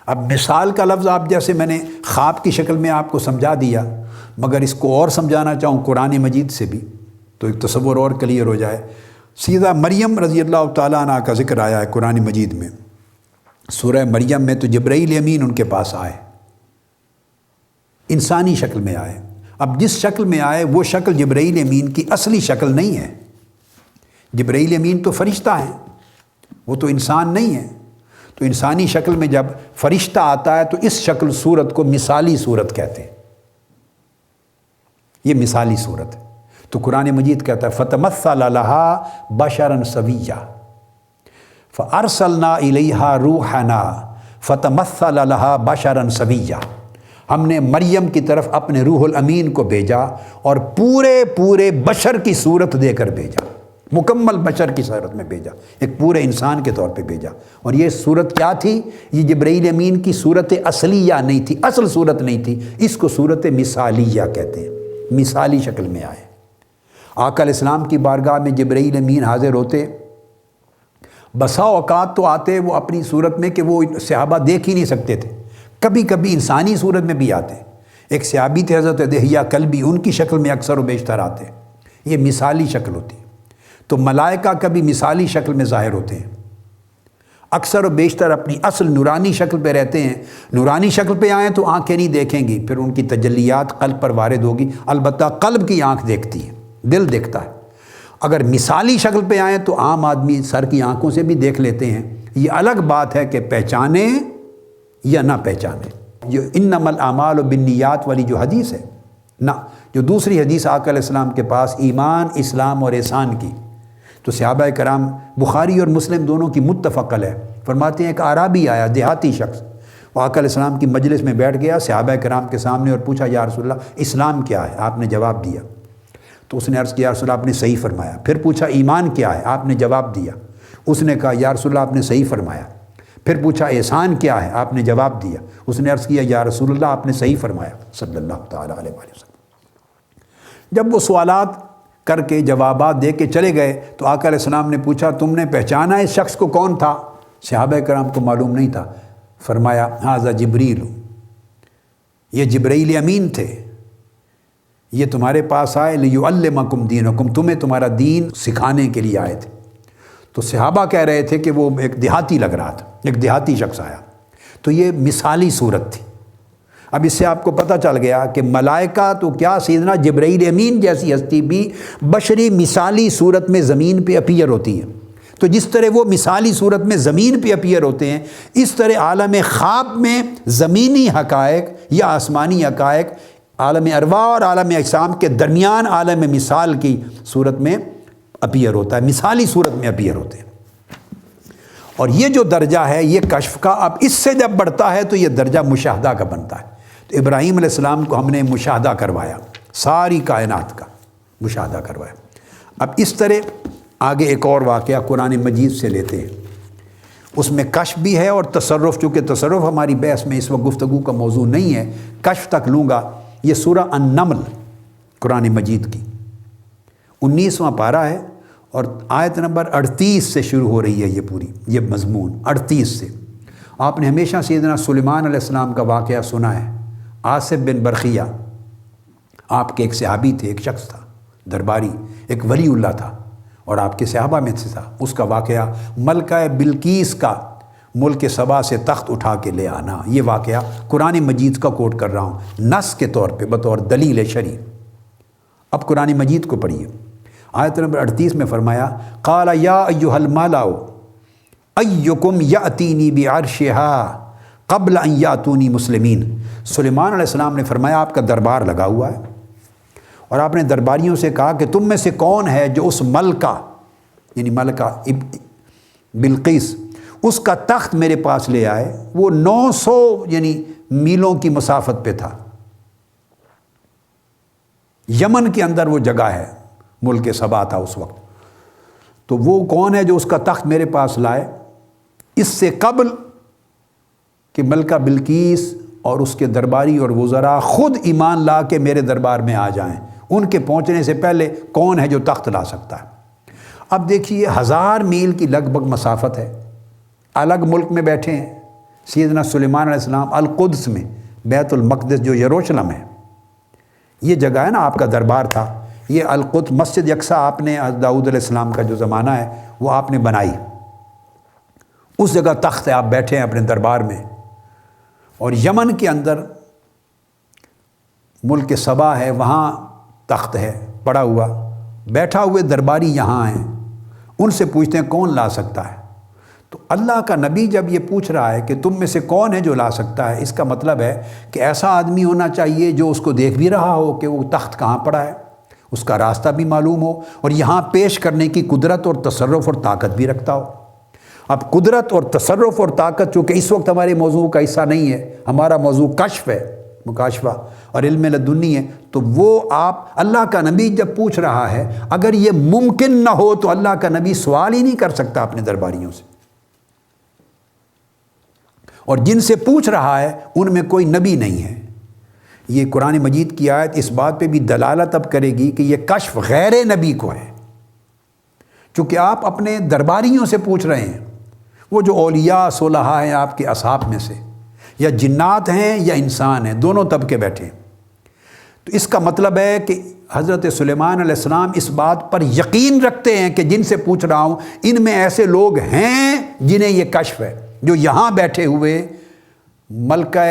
اب مثال کا لفظ آپ جیسے میں نے خواب کی شکل میں آپ کو سمجھا دیا، مگر اس کو اور سمجھانا چاہوں قرآن مجید سے بھی تو ایک تصور اور کلیئر ہو جائے. سیدہ مریم رضی اللہ تعالیٰ عنہ کا ذکر آیا ہے قرآن مجید میں. سورہ مریم میں تو جبرائیل امین ان کے پاس آئے، انسانی شکل میں آئے. اب جس شکل میں آئے وہ شکل جبرائیل امین کی اصلی شکل نہیں ہے. جبرائیل امین تو فرشتہ ہیں، وہ تو انسان نہیں ہے. تو انسانی شکل میں جب فرشتہ آتا ہے تو اس شکل صورت کو مثالی صورت کہتے ہیں. یہ مثالی صورت ہے. تو قرآن مجید کہتا ہے فَتَمَثَّلَ لَهَا بَشَرًا سَوِيًّا فَأَرْسَلْنَا إِلَيْهَا رُوحَنَا فَتَمَثَّلَ لَهَا بَشَرًا سَوِيًّا. ہم نے مریم کی طرف اپنے روح الامین کو بھیجا اور پورے بشر کی صورت دے کر بھیجا، مکمل بشر کی صورت میں بھیجا، ایک پورے انسان کے طور پہ بھیجا. اور یہ صورت کیا تھی؟ یہ جبرائیل امین کی صورت اصلیہ نہیں تھی، اصل صورت نہیں تھی. اس کو صورت مثالیہ کہتے ہیں. مثالی شکل میں آئے. آقا علیہ السلام کی بارگاہ میں جبرائیل امین حاضر ہوتے. بسا اوقات تو آتے وہ اپنی صورت میں کہ وہ صحابہ دیکھ ہی نہیں سکتے تھے. کبھی کبھی انسانی صورت میں بھی آتے. ایک صحابی تھے حضرت دہیہ کلبی، ان کی شکل میں اکثر و بیشتر آتے. یہ مثالی شکل ہوتی. تو ملائکہ کبھی مثالی شکل میں ظاہر ہوتے ہیں، اکثر و بیشتر اپنی اصل نورانی شکل پہ رہتے ہیں. نورانی شکل پہ آئیں تو آنکھیں نہیں دیکھیں گی، پھر ان کی تجلیات قلب پر وارد ہوگی. البتہ قلب کی آنکھ دیکھتی ہے، دل دیکھتا ہے. اگر مثالی شکل پہ آئیں تو عام آدمی سر کی آنکھوں سے بھی دیکھ لیتے ہیں. یہ الگ بات ہے کہ پہچانیں یا نہ پہچانیں. یہ انما الاعمال بالنیات والی جو حدیث ہے نہ، جو دوسری حدیث آقا علیہ السلام کے پاس ایمان، اسلام اور احسان کی، تو صحابہ کرام بخاری اور مسلم دونوں کی متفق ہے. فرماتے ہیں ایک اعرابی آیا، دیہاتی شخص، وہ آقا علیہ السلام کی مجلس میں بیٹھ گیا صحابہ کرام کے سامنے اور پوچھا یا رسول اللہ اسلام کیا ہے؟ آپ نے جواب دیا. تو اس نے عرض کیا یا رسول اللہ آپ نے صحیح فرمایا. پھر پوچھا ایمان کیا ہے؟ آپ نے جواب دیا. اس نے کہا یا رسول اللہ آپ نے صحیح فرمایا. پھر پوچھا احسان کیا ہے؟ آپ نے جواب دیا. اس نے عرض کیا یا رسول اللہ آپ نے صحیح فرمایا صلی اللہ تعالیٰ علیہ وسلم. جب وہ سوالات کر کے جوابات دے کے چلے گئے تو آقا علیہ السلام نے پوچھا تم نے پہچانا اس شخص کو کون تھا؟ صحابہ کرام کو معلوم نہیں تھا. فرمایا ھذا جبریل، یہ جبرائیل امین تھے، یہ تمہارے پاس آئے لیعلمکم دینکم، تمہیں تمہارا دین سکھانے کے لیے آئے تھے. تو صحابہ کہہ رہے تھے کہ وہ ایک دیہاتی لگ رہا تھا، ایک دیہاتی شخص آیا. تو یہ مثالی صورت تھی. اب اس سے آپ کو پتہ چل گیا کہ ملائکہ تو کیا، سیدنا جبرائیل امین جیسی ہستی بھی بشری مثالی صورت میں زمین پہ اپیئر ہوتی ہے۔ تو جس طرح وہ مثالی صورت میں زمین پہ اپیئر ہوتے ہیں، اس طرح عالم خواب میں زمینی حقائق یا آسمانی حقائق عالم ارواح اور عالم اجسام کے درمیان عالم مثال کی صورت میں اپیئر ہوتا ہے، مثالی صورت میں اپیئر ہوتے ہیں۔ اور یہ جو درجہ ہے یہ کشف کا، اب اس سے جب بڑھتا ہے تو یہ درجہ مشاہدہ کا بنتا ہے۔ تو ابراہیم علیہ السلام کو ہم نے مشاہدہ کروایا، ساری کائنات کا مشاہدہ کروایا۔ اب اس طرح آگے ایک اور واقعہ قرآن مجید سے لیتے ہیں، اس میں کشف بھی ہے اور تصرف، چونکہ تصرف ہماری بحث میں اس وقت گفتگو کا موضوع نہیں ہے، کشف تک لوں گا۔ یہ سورہ النمل قرآن مجید کی 19واں پارہ ہے اور آیت نمبر 38 سے شروع ہو رہی ہے یہ پوری، یہ مضمون 38 سے۔ آپ نے ہمیشہ سیدنا سلیمان علیہ السلام کا واقعہ سنا ہے، آصف بن برقیہ آپ کے ایک صحابی تھے، ایک شخص تھا درباری، ایک ولی اللہ تھا اور آپ کے صحابہ میں سے تھا۔ اس کا واقعہ ملکہ بلقیس کا ملک سبا سے تخت اٹھا کے لے آنا، یہ واقعہ قرآن مجید کا کوٹ کر رہا ہوں نص کے طور پہ بطور دلیل شرعی۔ اب قرآن مجید کو پڑھیے، آیت نمبر 38 میں فرمایا قال یا ایھا الملأ ایکم یأتینی بعرشھا قبل ان یأتونی مسلمین۔ سلیمان علیہ السلام نے فرمایا آپ کا دربار لگا ہوا ہے اور آپ نے درباریوں سے کہا کہ تم میں سے کون ہے جو اس ملکہ یعنی ملکہ بلقیس اس کا تخت میرے پاس لے آئے۔ وہ 900 یعنی میلوں کی مسافت پہ تھا، یمن کے اندر وہ جگہ ہے، ملک سبا تھا اس وقت۔ تو وہ کون ہے جو اس کا تخت میرے پاس لائے اس سے قبل کہ ملکہ بلقیس اور اس کے درباری اور وزراء خود ایمان لا کے میرے دربار میں آ جائیں؟ ان کے پہنچنے سے پہلے کون ہے جو تخت لا سکتا ہے؟ اب دیکھیے 1000 میل کی لگ بھگ مسافت ہے، الگ ملک میں بیٹھے ہیں سیدنا سلیمان علیہ السلام، القدس میں، بیت المقدس جو یروشلم ہے، یہ جگہ ہے نا آپ کا دربار تھا، یہ القدس مسجد یکساں آپ نے داؤد علیہ السلام کا جو زمانہ ہے وہ آپ نے بنائی، اس جگہ تخت ہے، آپ بیٹھے ہیں اپنے دربار میں۔ اور یمن کے اندر ملک سبا ہے، وہاں تخت ہے پڑا ہوا، بیٹھا ہوئے درباری یہاں ہیں، ان سے پوچھتے ہیں کون لا سکتا ہے؟ تو اللہ کا نبی جب یہ پوچھ رہا ہے کہ تم میں سے کون ہے جو لا سکتا ہے، اس کا مطلب ہے کہ ایسا آدمی ہونا چاہیے جو اس کو دیکھ بھی رہا ہو کہ وہ تخت کہاں پڑا ہے، اس کا راستہ بھی معلوم ہو اور یہاں پیش کرنے کی قدرت اور تصرف اور طاقت بھی رکھتا ہو۔ اب قدرت اور تصرف اور طاقت چونکہ اس وقت ہمارے موضوع کا حصہ نہیں ہے، ہمارا موضوع کشف ہے، مکاشفہ اور علم لدنی ہے، تو وہ آپ اللہ کا نبی جب پوچھ رہا ہے، اگر یہ ممکن نہ ہو تو اللہ کا نبی سوال ہی نہیں کر سکتا اپنے درباریوں سے، اور جن سے پوچھ رہا ہے ان میں کوئی نبی نہیں ہے۔ یہ قرآن مجید کی آیت اس بات پہ بھی دلالت اب کرے گی کہ یہ کشف غیر نبی کو ہے، چونکہ آپ اپنے درباریوں سے پوچھ رہے ہیں، وہ جو اولیاء صلحاء ہیں آپ کے اصحاب میں سے، یا جنات ہیں یا انسان ہیں، دونوں طبقے بیٹھے ہیں۔ تو اس کا مطلب ہے کہ حضرت سلیمان علیہ السلام اس بات پر یقین رکھتے ہیں کہ جن سے پوچھ رہا ہوں ان میں ایسے لوگ ہیں جنہیں یہ کشف ہے، جو یہاں بیٹھے ہوئے ملکہ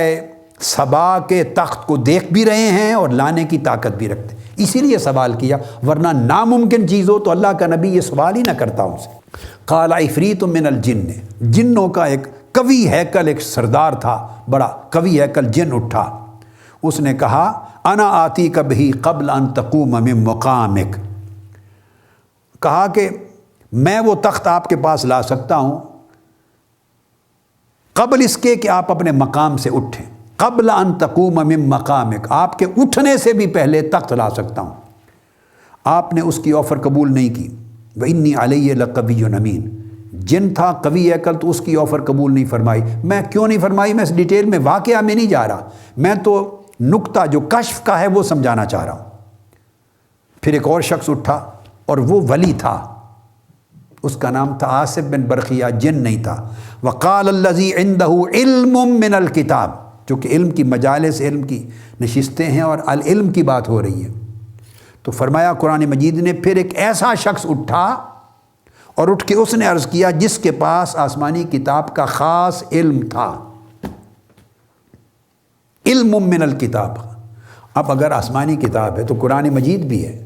سبا کے تخت کو دیکھ بھی رہے ہیں اور لانے کی طاقت بھی رکھتے ہیں۔ اسی لیے سوال کیا، ورنہ ناممکن چیز ہو تو اللہ کا نبی یہ سوال ہی نہ کرتا ان سے۔ قال عفریت من الجن، جنوں کا ایک قوی ہیکل، ایک سردار تھا، بڑا قوی ہیکل جن اٹھا، اس نے کہا انا آتی کبھی قبل ان تقوم من مقامک، کہا کہ میں وہ تخت آپ کے پاس لا سکتا ہوں قبل اس کے کہ آپ اپنے مقام سے اٹھیں، قبل ان تقوم من مقامک، آپ کے اٹھنے سے بھی پہلے تخت لا سکتا ہوں۔ آپ نے اس کی آفر قبول نہیں کی، وَإِنِّي عَلَيَّ لَقَوِيٌّ أَمِينٌ، جن تھا قوی عقل تو اس کی آفر قبول نہیں فرمائی۔ میں کیوں نہیں فرمائی؟ میں اس ڈیٹیل میں واقعہ میں نہیں جا رہا، میں تو نقطہ جو کشف کا ہے وہ سمجھانا چاہ رہا ہوں۔ پھر ایک اور شخص اٹھا اور وہ ولی تھا، اس کا نام تھا آصف بن برقیہ، جن نہیں تھا۔ وَقَالَ الَّذِي عِندَهُ عِلْمٌ مِّنَ الْكِتَابِ، چونکہ علم کی مجالس، علم کی نشستیں ہیں اور العلم کی بات ہو رہی ہے، تو فرمایا قرآن مجید نے پھر ایک ایسا شخص اٹھا اور اٹھ کے اس نے عرض کیا جس کے پاس آسمانی کتاب کا خاص علم تھا، علم من الکتاب. اب اگر آسمانی کتاب ہے تو قرآن مجید بھی ہے.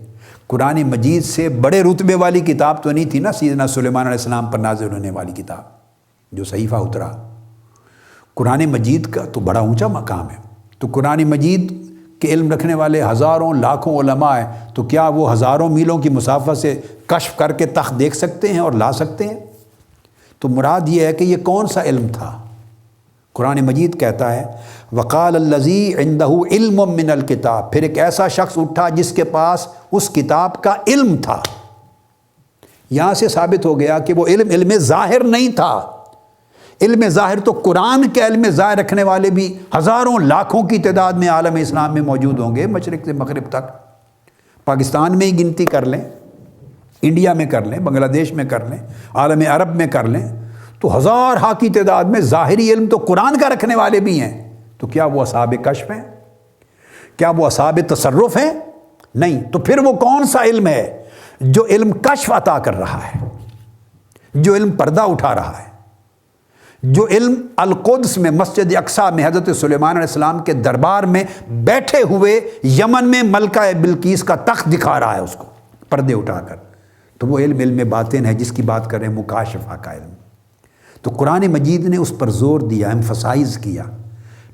قرآن مجید سے بڑے رتبے والی کتاب تو نہیں تھی نا سیدنا سلیمان علیہ السلام پر نازل ہونے والی کتاب جو صحیفہ اترا. قرآن مجید کا تو بڑا اونچا مقام ہے. تو قرآن مجید کے علم رکھنے والے ہزاروں لاکھوں علماء ہیں، تو کیا وہ ہزاروں میلوں کی مسافت سے کشف کر کے تخت دیکھ سکتے ہیں اور لا سکتے ہیں؟ تو مراد یہ ہے کہ یہ کون سا علم تھا؟ قرآن مجید کہتا ہے وقال الذی عندہ علم من الکتاب، پھر ایک ایسا شخص اٹھا جس کے پاس اس کتاب کا علم تھا. یہاں سے ثابت ہو گیا کہ وہ علم ظاہر نہیں تھا. علم ظاہر تو قرآن کے علم ظاہر رکھنے والے بھی ہزاروں لاکھوں کی تعداد میں عالم اسلام میں موجود ہوں گے، مشرق سے مغرب تک. پاکستان میں ہی گنتی کر لیں، انڈیا میں کر لیں، بنگلہ دیش میں کر لیں، عالم عرب میں کر لیں، تو ہزار ہا کی تعداد میں ظاہری علم تو قرآن کا رکھنے والے بھی ہیں. تو کیا وہ اصحاب کشف ہیں؟ کیا وہ اصحاب تصرف ہیں؟ نہیں. تو پھر وہ کون سا علم ہے جو علم کشف عطا کر رہا ہے، جو علم پردہ اٹھا رہا ہے، جو علم القدس میں مسجد اقصیٰ میں حضرت سلیمان علیہ السلام کے دربار میں بیٹھے ہوئے یمن میں ملکہ بلقیس کا تخت دکھا رہا ہے اس کو پردے اٹھا کر؟ تو وہ علم باطن ہے جس کی بات کر رہے ہیں، مکاشفہ کا علم. تو قرآن مجید نے اس پر زور دیا، ایمفسائز کیا،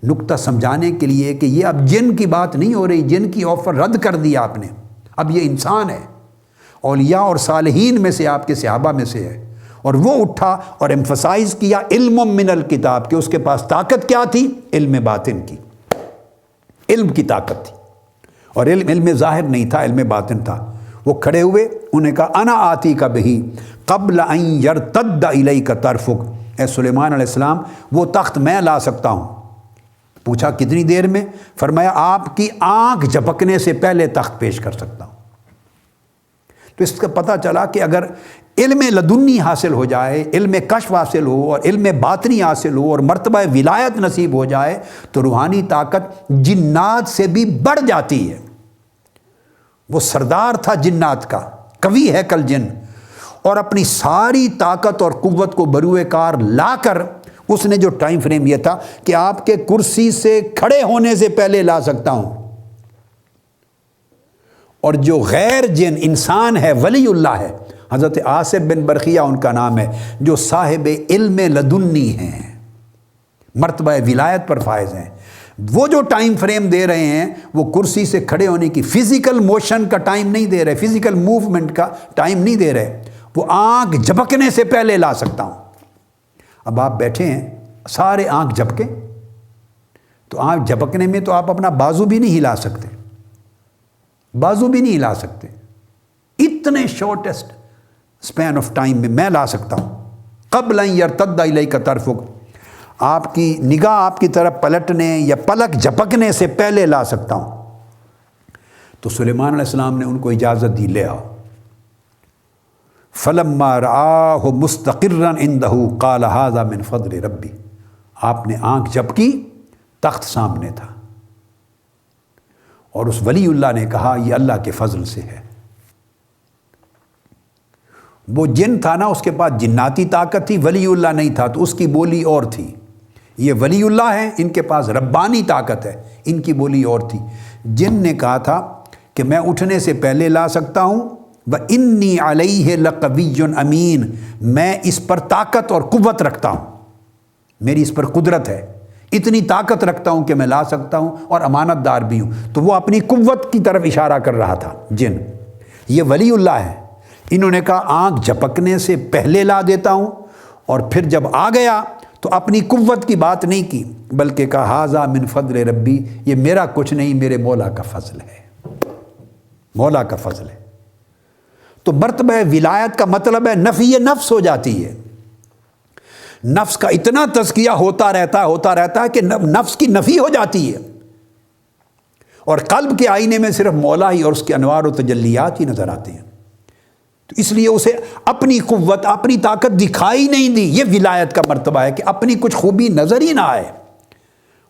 نقطہ سمجھانے کے لیے کہ یہ اب جن کی بات نہیں ہو رہی، جن کی آفر رد کر دیا آپ نے، اب یہ انسان ہے، اولیاء اور صالحین میں سے، آپ کے صحابہ میں سے ہے. اور وہ اٹھا اور ایمفسائز کیا علم من الکتاب، کہ اس کے پاس طاقت کیا تھی؟ علم باطن کی، علم کی طاقت تھی. اور علم ظاہر نہیں تھا، علم باطن تھا. وہ کھڑے ہوئے، انہیں کہا انا آتی کا بہی قبل ان یرتد الیک طرفک، اے سلیمان علیہ السلام وہ تخت میں لا سکتا ہوں. پوچھا کتنی دیر میں؟ فرمایا آپ کی آنکھ جھپکنے سے پہلے تخت پیش کر سکتا ہوں. تو اس کا پتہ چلا کہ اگر علم لدنی حاصل ہو جائے، علم کشف حاصل ہو اور علم باطنی حاصل ہو اور مرتبہ ولایت نصیب ہو جائے تو روحانی طاقت جنات سے بھی بڑھ جاتی ہے. وہ سردار تھا جنات کا، قوی ہے کل جن، اور اپنی ساری طاقت اور قوت کو بروئے کار لا کر اس نے جو ٹائم فریم یہ تھا کہ آپ کے کرسی سے کھڑے ہونے سے پہلے لا سکتا ہوں. اور جو غیر جن انسان ہے، ولی اللہ ہے، حضرت آصف بن برقیہ ان کا نام ہے، جو صاحب علم لدنی ہیں، مرتبہ ولایت پر فائز ہیں، وہ جو ٹائم فریم دے رہے ہیں وہ کرسی سے کھڑے ہونے کی فزیکل موشن کا ٹائم نہیں دے رہے، فزیکل موومنٹ کا ٹائم نہیں دے رہے، وہ آنکھ جھپکنے سے پہلے لا سکتا ہوں. اب آپ بیٹھے ہیں، سارے آنکھ جھپکیں، تو آنکھ جھپکنے میں تو آپ اپنا بازو بھی نہیں ہلا سکتے، بازو بھی نہیں ہلا سکتے. اتنے شارٹیسٹ اسپین آف ٹائم میں لا سکتا ہوں. قبل ان یرتد الیک طرفک، آپ کی نگاہ آپ کی طرف پلٹنے یا پلک جھپکنے سے پہلے لا سکتا ہوں. تو سلیمان علیہ السلام نے ان کو اجازت دی، لے آؤ. فلما رآہ مستقرا عنده قال هذا من فضل ربی، آپ نے آنکھ جھپکی، تخت سامنے تھا، اور اس ولی اللہ نے کہا یہ اللہ کے فضل سے ہے. وہ جن تھا نا، اس کے پاس جناتی طاقت تھی، ولی اللہ نہیں تھا، تو اس کی بولی اور تھی. یہ ولی اللہ ہیں، ان کے پاس ربانی طاقت ہے، ان کی بولی اور تھی. جن نے کہا تھا کہ میں اٹھنے سے پہلے لا سکتا ہوں، وَإِنِّي عَلَيْهِ لَقَوِيٌّ أَمِينٌ، میں اس پر طاقت اور قوت رکھتا ہوں، میری اس پر قدرت ہے، اتنی طاقت رکھتا ہوں کہ میں لا سکتا ہوں اور امانت دار بھی ہوں. تو وہ اپنی قوت کی طرف اشارہ کر رہا تھا جن. یہ ولی اللہ ہے، انہوں نے کہا آنکھ جھپکنے سے پہلے لا دیتا ہوں، اور پھر جب آ گیا تو اپنی قوت کی بات نہیں کی، بلکہ کہا ھذا من فضل ربی، یہ میرا کچھ نہیں، میرے مولا کا فضل ہے، مولا کا فضل ہے. تو مرتبہ ولایت کا مطلب ہے نفی نفس ہو جاتی ہے. نفس کا اتنا تزکیہ ہوتا رہتا ہے کہ نفس کی نفی ہو جاتی ہے، اور قلب کے آئینے میں صرف مولا ہی اور اس کے انوار و تجلیات ہی نظر آتے ہیں. تو اس لیے اسے اپنی قوت، اپنی طاقت دکھائی نہیں دی. یہ ولایت کا مرتبہ ہے کہ اپنی کچھ خوبی نظر ہی نہ آئے،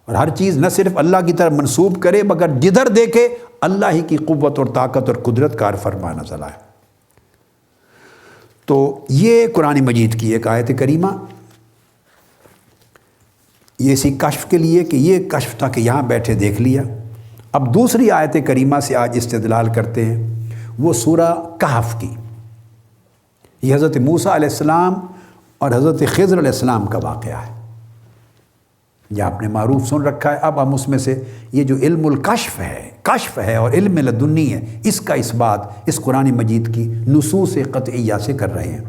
اور ہر چیز نہ صرف اللہ کی طرف منسوب کرے مگر جدھر دیکھے اللہ ہی کی قوت اور طاقت اور قدرت کار فرما نظر آئے. تو یہ قرآن مجید کی ایک آیت کریمہ. یہ اسی کشف کے لیے کہ یہ کشف تھا کہ یہاں بیٹھے دیکھ لیا۔ اب دوسری آیت کریمہ سے آج استدلال کرتے ہیں، وہ سورہ کہف کی۔ یہ حضرت موسیٰ علیہ السلام اور حضرت خضر علیہ السلام کا واقعہ ہے، یہ آپ نے معروف سن رکھا ہے۔ اب ہم اس میں سے یہ جو علم الکشف ہے، کشف ہے اور علم لدنی ہے، اس کا اس بات اس قرآن مجید کی نصوص قطعیہ سے کر رہے ہیں۔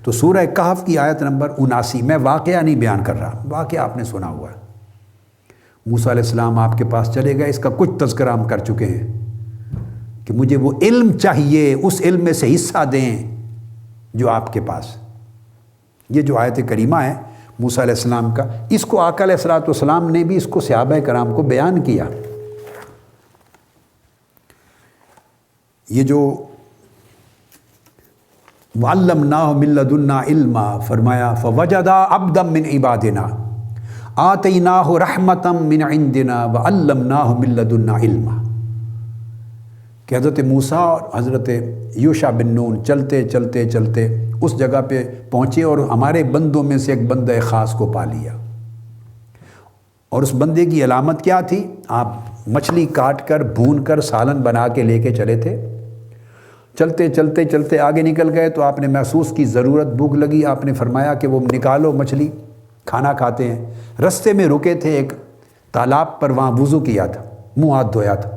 تو سورہ کہف کی آیت نمبر 79، میں واقعہ نہیں بیان کر رہا، واقعہ آپ نے سنا ہوا ہے۔ موسیٰ علیہ السلام آپ کے پاس چلے گئے، اس کا کچھ تذکرہ ہم کر چکے ہیں کہ مجھے وہ علم چاہیے، اس علم میں سے حصہ دیں جو آپ کے پاس۔ یہ جو آیت کریمہ ہے موسیٰ علیہ السلام کا، اس کو آقا علیہ السلام نے بھی اس کو صحابہ کرام کو بیان کیا۔ یہ جو وَعَلَّمْنَاهُ مِن لَّدُنَّا عِلْمًا فرمایا فَوَجَدَ عَبْدًا مِّنْ عِبَادِنَا آتَيْنَاهُ رَحْمَةً مِّنْ عِندِنَا وَعَلَّمْنَاهُ مِن لَّدُنَّا عِلْمًا، کہ حضرت موسیٰ اور حضرت یوشع بن نون چلتے چلتے چلتے اس جگہ پہ پہنچے اور ہمارے بندوں میں سے ایک بندہ خاص کو پا لیا۔ اور اس بندے کی علامت کیا تھی؟ آپ مچھلی کاٹ کر بھون کر سالن بنا کے لے کے چلے تھے۔ چلتے چلتے چلتے آگے نکل گئے تو آپ نے محسوس کی ضرورت، بھوک لگی، آپ نے فرمایا کہ وہ نکالو مچھلی، کھانا کھاتے ہیں۔ رستے میں رکے تھے ایک تالاب پر، وہاں وضو کیا تھا، منہ ہاتھ دھویا تھا۔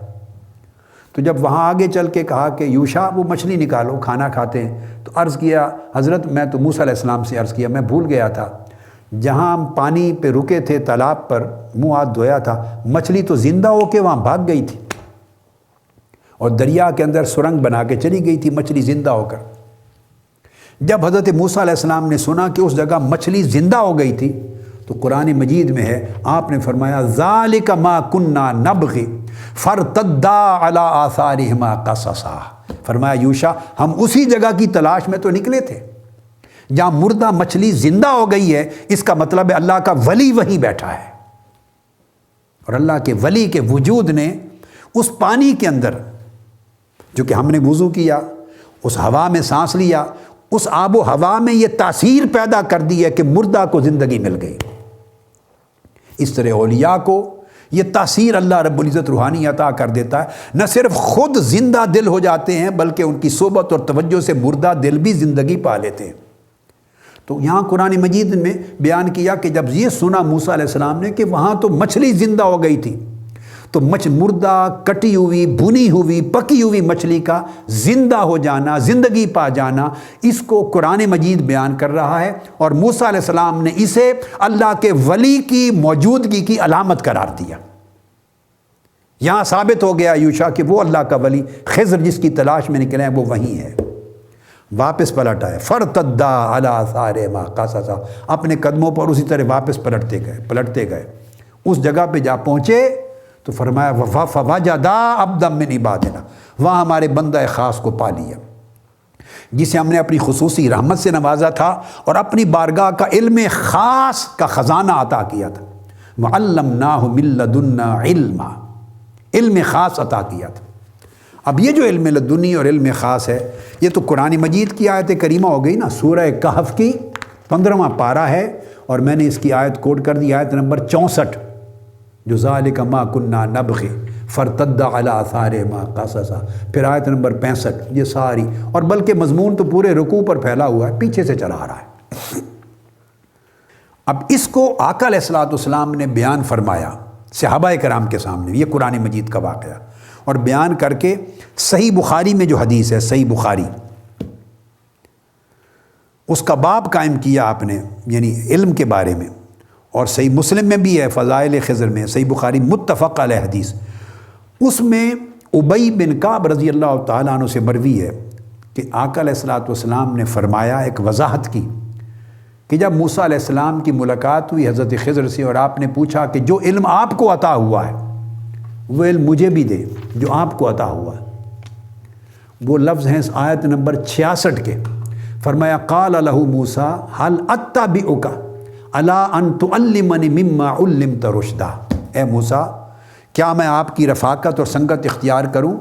تو جب وہاں آگے چل کے کہا کہ یوشع وہ مچھلی نکالو، کھانا کھاتے ہیں، تو عرض کیا حضرت میں تو موسیٰ علیہ السلام سے عرض کیا میں بھول گیا تھا، جہاں ہم پانی پہ رکے تھے تالاب پر، منہ ہاتھ دھویا تھا، مچھلی تو زندہ ہو کے وہاں بھاگ گئی تھی اور دریا کے اندر سرنگ بنا کے چلی گئی تھی مچھلی زندہ ہو کر۔ جب حضرت موسیٰ علیہ السلام نے سنا کہ اس جگہ مچھلی زندہ ہو گئی تھی تو قرآن مجید میں ہے، آپ نے فرمایا ذالک ما کنا نبغی فرتدا علی آثارہما قصصا، فرمایا یوشع ہم اسی جگہ کی تلاش میں تو نکلے تھے جہاں مردہ مچھلی زندہ ہو گئی ہے، اس کا مطلب ہے اللہ کا ولی وہیں بیٹھا ہے، اور اللہ کے ولی کے وجود نے اس پانی کے اندر جو کہ ہم نے وضو کیا، اس ہوا میں سانس لیا، اس آب و ہوا میں یہ تاثیر پیدا کر دی ہے کہ مردہ کو زندگی مل گئی۔ اس طرح اولیاء کو یہ تاثیر اللہ رب العزت روحانی عطا کر دیتا ہے، نہ صرف خود زندہ دل ہو جاتے ہیں بلکہ ان کی صحبت اور توجہ سے مردہ دل بھی زندگی پا لیتے ہیں۔ تو یہاں قرآن مجید میں بیان کیا کہ جب یہ سنا موسیٰ علیہ السلام نے کہ وہاں تو مچھلی زندہ ہو گئی تھی، تو مردہ کٹی ہوئی بھنی ہوئی پکی ہوئی مچھلی کا زندہ ہو جانا، زندگی پا جانا، اس کو قرآن مجید بیان کر رہا ہے، اور موسیٰ علیہ السلام نے اسے اللہ کے ولی کی موجودگی کی علامت قرار دیا۔ یہاں ثابت ہو گیا یوشع کہ وہ اللہ کا ولی خضر جس کی تلاش میں نکلے ہیں وہ وہیں ہے۔ واپس پلٹ آئے، فرتدا علی آثارہما قصصا، اپنے قدموں پر اسی طرح واپس پلٹتے گئے، اس جگہ پہ جا پہنچے تو فرمایا فوجدا عبدا من عبادنا، وہاں ہمارے بندہ خاص کو پا لیا جسے ہم نے اپنی خصوصی رحمت سے نوازا تھا اور اپنی بارگاہ کا علم خاص کا خزانہ عطا کیا تھا۔ وعلمناہ من لدنا علما، علم خاص عطا کیا تھا۔ اب یہ جو علم لدنی اور علم خاص ہے، یہ تو قرآن مجید کی آیت کریمہ ہو گئی نا، سورہ کہف کی 15واں پارہ ہے، اور میں نے اس کی آیت کوٹ کر دی، آیت نمبر 64، جو ذالک ما کنا نبغی فرتد علی آثارہما قصصا، پھر آیت نمبر 65، یہ ساری، اور بلکہ مضمون تو پورے رکوع پر پھیلا ہوا ہے، پیچھے سے چلا آ رہا ہے۔ اب اس کو آقا علیہ السلام نے بیان فرمایا صحابہ کرام کے سامنے، یہ قرآن مجید کا واقعہ، اور بیان کر کے صحیح بخاری میں جو حدیث ہے، صحیح بخاری، اس کا باب قائم کیا آپ نے، یعنی علم کے بارے میں، اور صحیح مسلم میں بھی ہے، فضائل خضر میں، صحیح بخاری متفق علیہ حدیث، اس میں ابی بن کعب رضی اللہ تعالیٰ عنہ سے مروی ہے کہ آقا علیہ السلام نے فرمایا، ایک وضاحت کی کہ جب موسیٰ علیہ السلام کی ملاقات ہوئی حضرت خضر سے، اور آپ نے پوچھا کہ جو علم آپ کو عطا ہوا ہے وہ علم مجھے بھی دے جو آپ کو عطا ہوا ہے۔ وہ لفظ ہیں اس آیت نمبر 66 کے، فرمایا قال لہ موسیٰ هل اتبعک علی ان تعلمنی مما علمت رشدا، اے موسیٰ کیا میں آپ کی رفاقت اور سنگت اختیار کروں،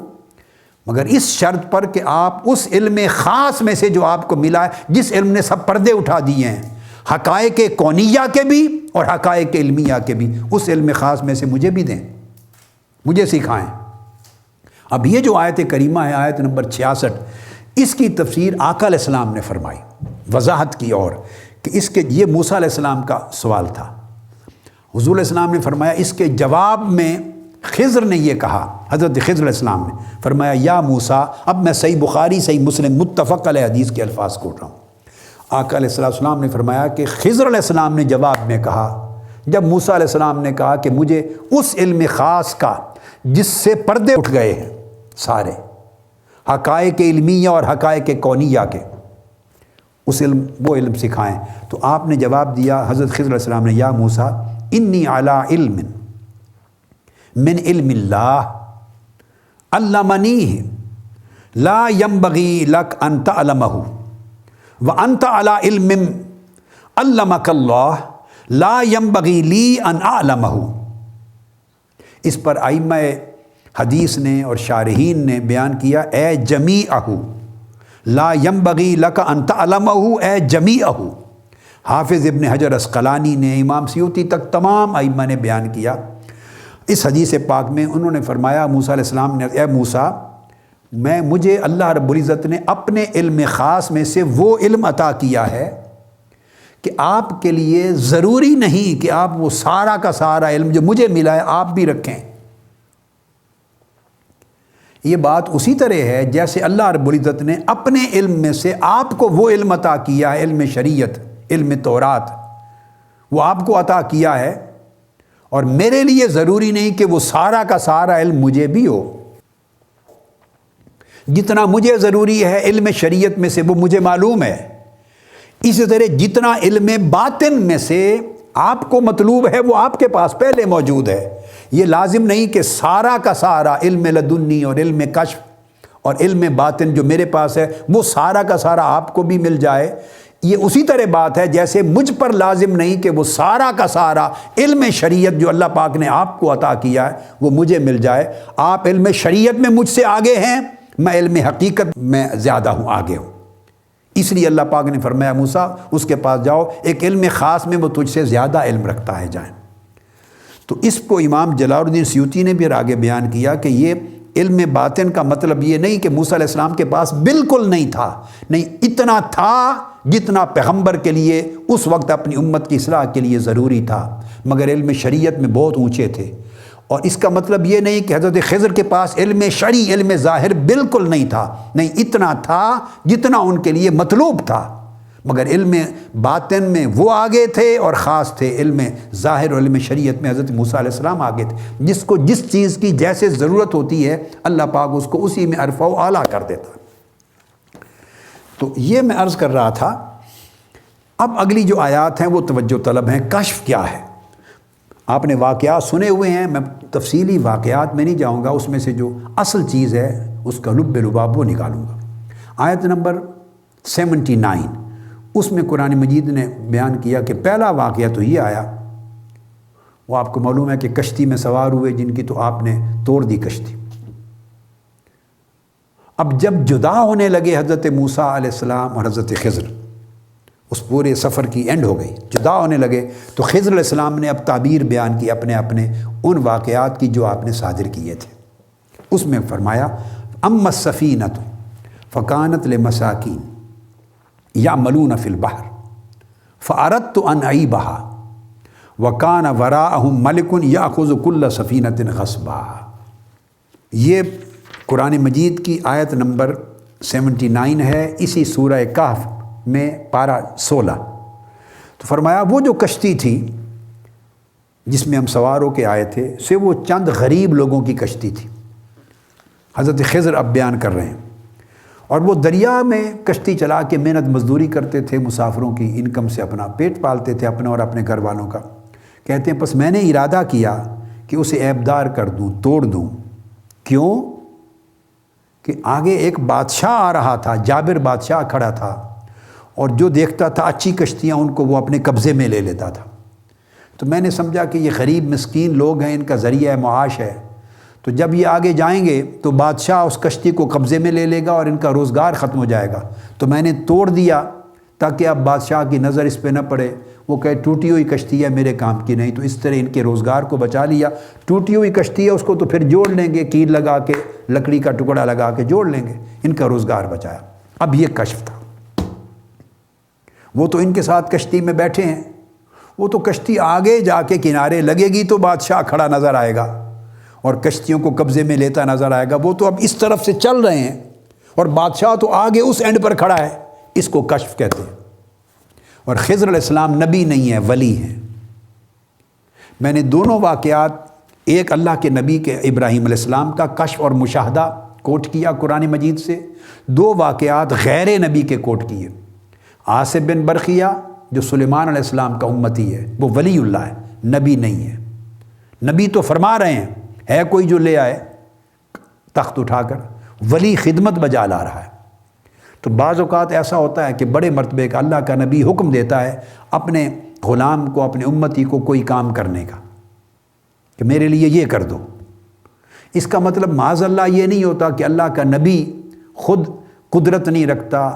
مگر اس شرط پر کہ آپ اس علم خاص میں سے جو آپ کو ملا ہے، جس علم نے سب پردے اٹھا دیے ہیں، حقائق کونیہ کے بھی اور حقائق علمیہ کے بھی، اس علم خاص میں سے مجھے بھی دیں، مجھے سکھائیں۔ اب یہ جو آیت کریمہ ہے، آیت نمبر 66، اس کی تفسیر آقا علیہ السلام نے فرمائی، وضاحت کی، اور کہ اس کے یہ موسیٰ علیہ السلام کا سوال تھا۔ حضور علیہ السلام نے فرمایا، اس کے جواب میں خضر نے یہ کہا، حضرت خضر علیہ السلام نے فرمایا، یا موسیٰ، اب میں صحیح بخاری صحیح مسلم متفق علیہ حدیث کے الفاظ کوٹ رہا ہوں۔ آقا علیہ السلام نے فرمایا کہ خضر علیہ السلام نے جواب میں کہا، جب موسیٰ علیہ السلام نے کہا کہ مجھے اس علم خاص کا جس سے پردے اٹھ گئے ہیں سارے، حقائق علمیہ اور حقائق کونیہ کے، وہ علم سکھائیں، تو آپ نے جواب دیا، حضرت خضر علیہ السلام نے، یا موسیٰ انی علی علم من علم اللہ علمنیہ لا ینبغی لک ان تعلمہ وانت علی علم علمک اللہ لا ینبغی لی ان اعلمہ۔ اس پر ائمہ حدیث نے اور شارحین نے بیان کیا، اے جمیعہ، لا ینبغی لک ان تعلمہ، اے جمیعہ۔ حافظ ابن حجر عسقلانی نے، امام سیوطی تک تمام ائمہ نے بیان کیا اس حدیث پاک میں۔ انہوں نے فرمایا موسیٰ علیہ السلام نے، اے موسیٰ، مجھے اللہ رب العزت نے اپنے علم خاص میں سے وہ علم عطا کیا ہے کہ آپ کے لیے ضروری نہیں کہ آپ وہ سارا کا سارا علم جو مجھے ملا ہے آپ بھی رکھیں۔ یہ بات اسی طرح ہے جیسے اللہ رب العزت نے اپنے علم میں سے آپ کو وہ علم عطا کیا ہے، علم شریعت، علم تورات، وہ آپ کو عطا کیا ہے، اور میرے لیے ضروری نہیں کہ وہ سارا کا سارا علم مجھے بھی ہو۔ جتنا مجھے ضروری ہے علم شریعت میں سے وہ مجھے معلوم ہے، اسی طرح جتنا علم باطن میں سے آپ کو مطلوب ہے وہ آپ کے پاس پہلے موجود ہے۔ یہ لازم نہیں کہ سارا کا سارا علم لدنی اور علم کشف اور علم باطن جو میرے پاس ہے وہ سارا کا سارا آپ کو بھی مل جائے۔ یہ اسی طرح بات ہے جیسے مجھ پر لازم نہیں کہ وہ سارا کا سارا علم شریعت جو اللہ پاک نے آپ کو عطا کیا ہے وہ مجھے مل جائے۔ آپ علم شریعت میں مجھ سے آگے ہیں، میں علم حقیقت میں زیادہ ہوں، آگے ہوں۔ اس لیے اللہ پاک نے فرمایا موسیٰ اس کے پاس جاؤ، ایک علم خاص میں وہ تجھ سے زیادہ علم رکھتا ہے، جائیں۔ تو اس کو امام جلال الدین سیوطی نے بھی آگے بیان کیا کہ یہ علم باطن کا مطلب یہ نہیں کہ موسیٰ علیہ السلام کے پاس بالکل نہیں تھا، نہیں، اتنا تھا جتنا پیغمبر کے لیے اس وقت اپنی امت کی اصلاح کے لیے ضروری تھا، مگر علم شریعت میں بہت اونچے تھے۔ اور اس کا مطلب یہ نہیں کہ حضرت خضر کے پاس علم شرعی، علم ظاہر بالکل نہیں تھا، نہیں، اتنا تھا جتنا ان کے لیے مطلوب تھا، مگر علم باطن میں وہ آگے تھے اور خاص تھے، علم ظاہر اور علم شریعت میں حضرت موسیٰ علیہ السلام آگے تھے۔ جس کو جس چیز کی جیسے ضرورت ہوتی ہے اللہ پاک اس کو اسی میں عرفہ و اعلیٰ کر دیتا۔ تو یہ میں عرض کر رہا تھا۔ اب اگلی جو آیات ہیں وہ توجہ طلب ہیں۔ کشف کیا ہے؟ آپ نے واقعات سنے ہوئے ہیں، میں تفصیلی واقعات میں نہیں جاؤں گا، اس میں سے جو اصل چیز ہے اس کا لب لباب وہ نکالوں گا۔ آیت نمبر 79، اس میں قرآن مجید نے بیان کیا کہ پہلا واقعہ تو یہ آیا، وہ آپ کو معلوم ہے کہ کشتی میں سوار ہوئے جن کی تو آپ نے توڑ دی کشتی۔ اب جب جدا ہونے لگے حضرت موسیٰ علیہ السلام اور حضرت خضر، اس پورے سفر کی اینڈ ہو گئی، جدا ہونے لگے، تو خضر علیہ السلام نے اب تعبیر بیان کی اپنے ان واقعات کی جو آپ نے صادر کیے تھے۔ اس میں فرمایا، اما السفینۃ فکانت لمساکین یعملون فی البحر فاردت ان اعیبها وکان وراءہم ملک یاخذ کل سفینۃ غصبا۔ یہ قرآن مجید کی آیت نمبر 79 ہے، اسی سورہ کہف میں پارہ 16۔ تو فرمایا وہ جو کشتی تھی جس میں ہم سوار ہو کے آئے تھے سے وہ چند غریب لوگوں کی کشتی تھی۔ حضرت خضر اب بیان کر رہے ہیں، اور وہ دریا میں کشتی چلا کے محنت مزدوری کرتے تھے، مسافروں کی انکم سے اپنا پیٹ پالتے تھے، اپنا اور اپنے گھر والوں کا۔ کہتے ہیں پس میں نے ارادہ کیا کہ اسے عیبدار کر دوں، توڑ دوں۔ کیوں؟ کہ آگے ایک بادشاہ آ رہا تھا، جابر بادشاہ کھڑا تھا، اور جو دیکھتا تھا اچھی کشتیاں ان کو وہ اپنے قبضے میں لے لیتا تھا۔ تو میں نے سمجھا کہ یہ غریب مسکین لوگ ہیں، ان کا ذریعہ معاش ہے، تو جب یہ آگے جائیں گے تو بادشاہ اس کشتی کو قبضے میں لے لے گا اور ان کا روزگار ختم ہو جائے گا۔ تو میں نے توڑ دیا تاکہ اب بادشاہ کی نظر اس پہ نہ پڑے، وہ کہے ٹوٹی ہوئی کشتی ہے میرے کام کی نہیں، تو اس طرح ان کے روزگار کو بچا لیا۔ ٹوٹی ہوئی کشتی ہے اس کو تو پھر جوڑ لیں گے، کیل لگا کے، لکڑی کا ٹکڑا لگا کے جوڑ لیں گے، ان کا روزگار بچایا۔ اب یہ کشف تھا۔ وہ تو ان کے ساتھ کشتی میں بیٹھے ہیں، وہ تو کشتی آگے جا کے کنارے لگے گی تو بادشاہ کھڑا نظر آئے گا اور کشتیوں کو قبضے میں لیتا نظر آئے گا۔ وہ تو اب اس طرف سے چل رہے ہیں اور بادشاہ تو آگے اس اینڈ پر کھڑا ہے۔ اس کو کشف کہتے ہیں۔ اور خضر علیہ السلام نبی نہیں ہے، ولی ہیں۔ میں نے دونوں واقعات، ایک اللہ کے نبی کے ابراہیم علیہ السلام کا کشف اور مشاہدہ کوٹ کیا قرآن مجید سے، دو واقعات غیر نبی کے کوٹ کیے۔ عاصب بن برقیہ جو سلیمان علیہ السلام کا امتی ہے، وہ ولی اللہ ہے، نبی نہیں ہے۔ نبی تو فرما رہے ہیں ہے کوئی جو لے آئے تخت اٹھا کر، ولی خدمت بجا لا رہا ہے۔ تو بعض اوقات ایسا ہوتا ہے کہ بڑے مرتبے کا اللہ کا نبی حکم دیتا ہے اپنے غلام کو، اپنے امتی کو کوئی کام کرنے کا کہ میرے لیے یہ کر دو۔ اس کا مطلب معاذ اللہ یہ نہیں ہوتا کہ اللہ کا نبی خود قدرت نہیں رکھتا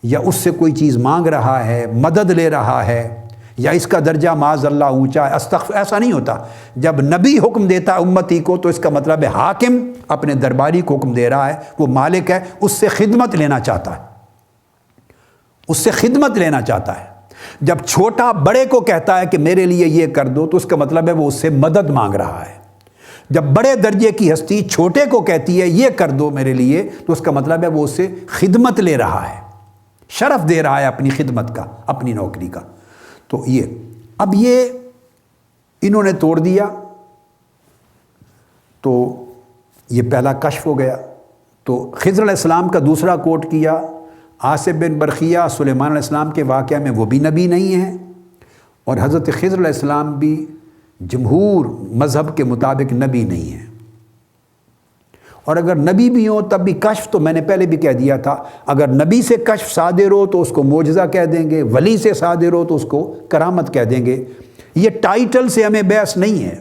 یا اس سے کوئی چیز مانگ رہا ہے، مدد لے رہا ہے، یا اس کا درجہ معاذ اللہ اونچا ہے، استغفر، ایسا نہیں ہوتا۔ جب نبی حکم دیتا ہے امتی کو تو اس کا مطلب ہے حاکم اپنے درباری کو حکم دے رہا ہے، وہ مالک ہے، اس سے خدمت لینا چاہتا ہے، اس سے خدمت لینا چاہتا ہے۔ جب چھوٹا بڑے کو کہتا ہے کہ میرے لیے یہ کر دو تو اس کا مطلب ہے وہ اس سے مدد مانگ رہا ہے۔ جب بڑے درجے کی ہستی چھوٹے کو کہتی ہے یہ کر دو میرے لیے تو اس کا مطلب ہے وہ اس سے خدمت لے رہا ہے، شرف دے رہا ہے اپنی خدمت کا، اپنی نوکری کا۔ تو یہ اب یہ انہوں نے توڑ دیا تو یہ پہلا کشف ہو گیا۔ تو خضر علیہ السلام کا دوسرا کوٹ کیا، عاصب بن برقیہ سلیمان علیہ السلام کے واقعہ میں وہ بھی نبی نہیں ہیں، اور حضرت خضر علیہ السلام بھی جمہور مذہب کے مطابق نبی نہیں ہیں۔ اور اگر نبی بھی ہوں تب بھی کشف، تو میں نے پہلے بھی کہہ دیا تھا، اگر نبی سے کشف صادر ہو تو اس کو معجزہ کہہ دیں گے، ولی سے صادر ہو تو اس کو کرامت کہہ دیں گے۔ یہ ٹائٹل سے ہمیں بحث نہیں ہے،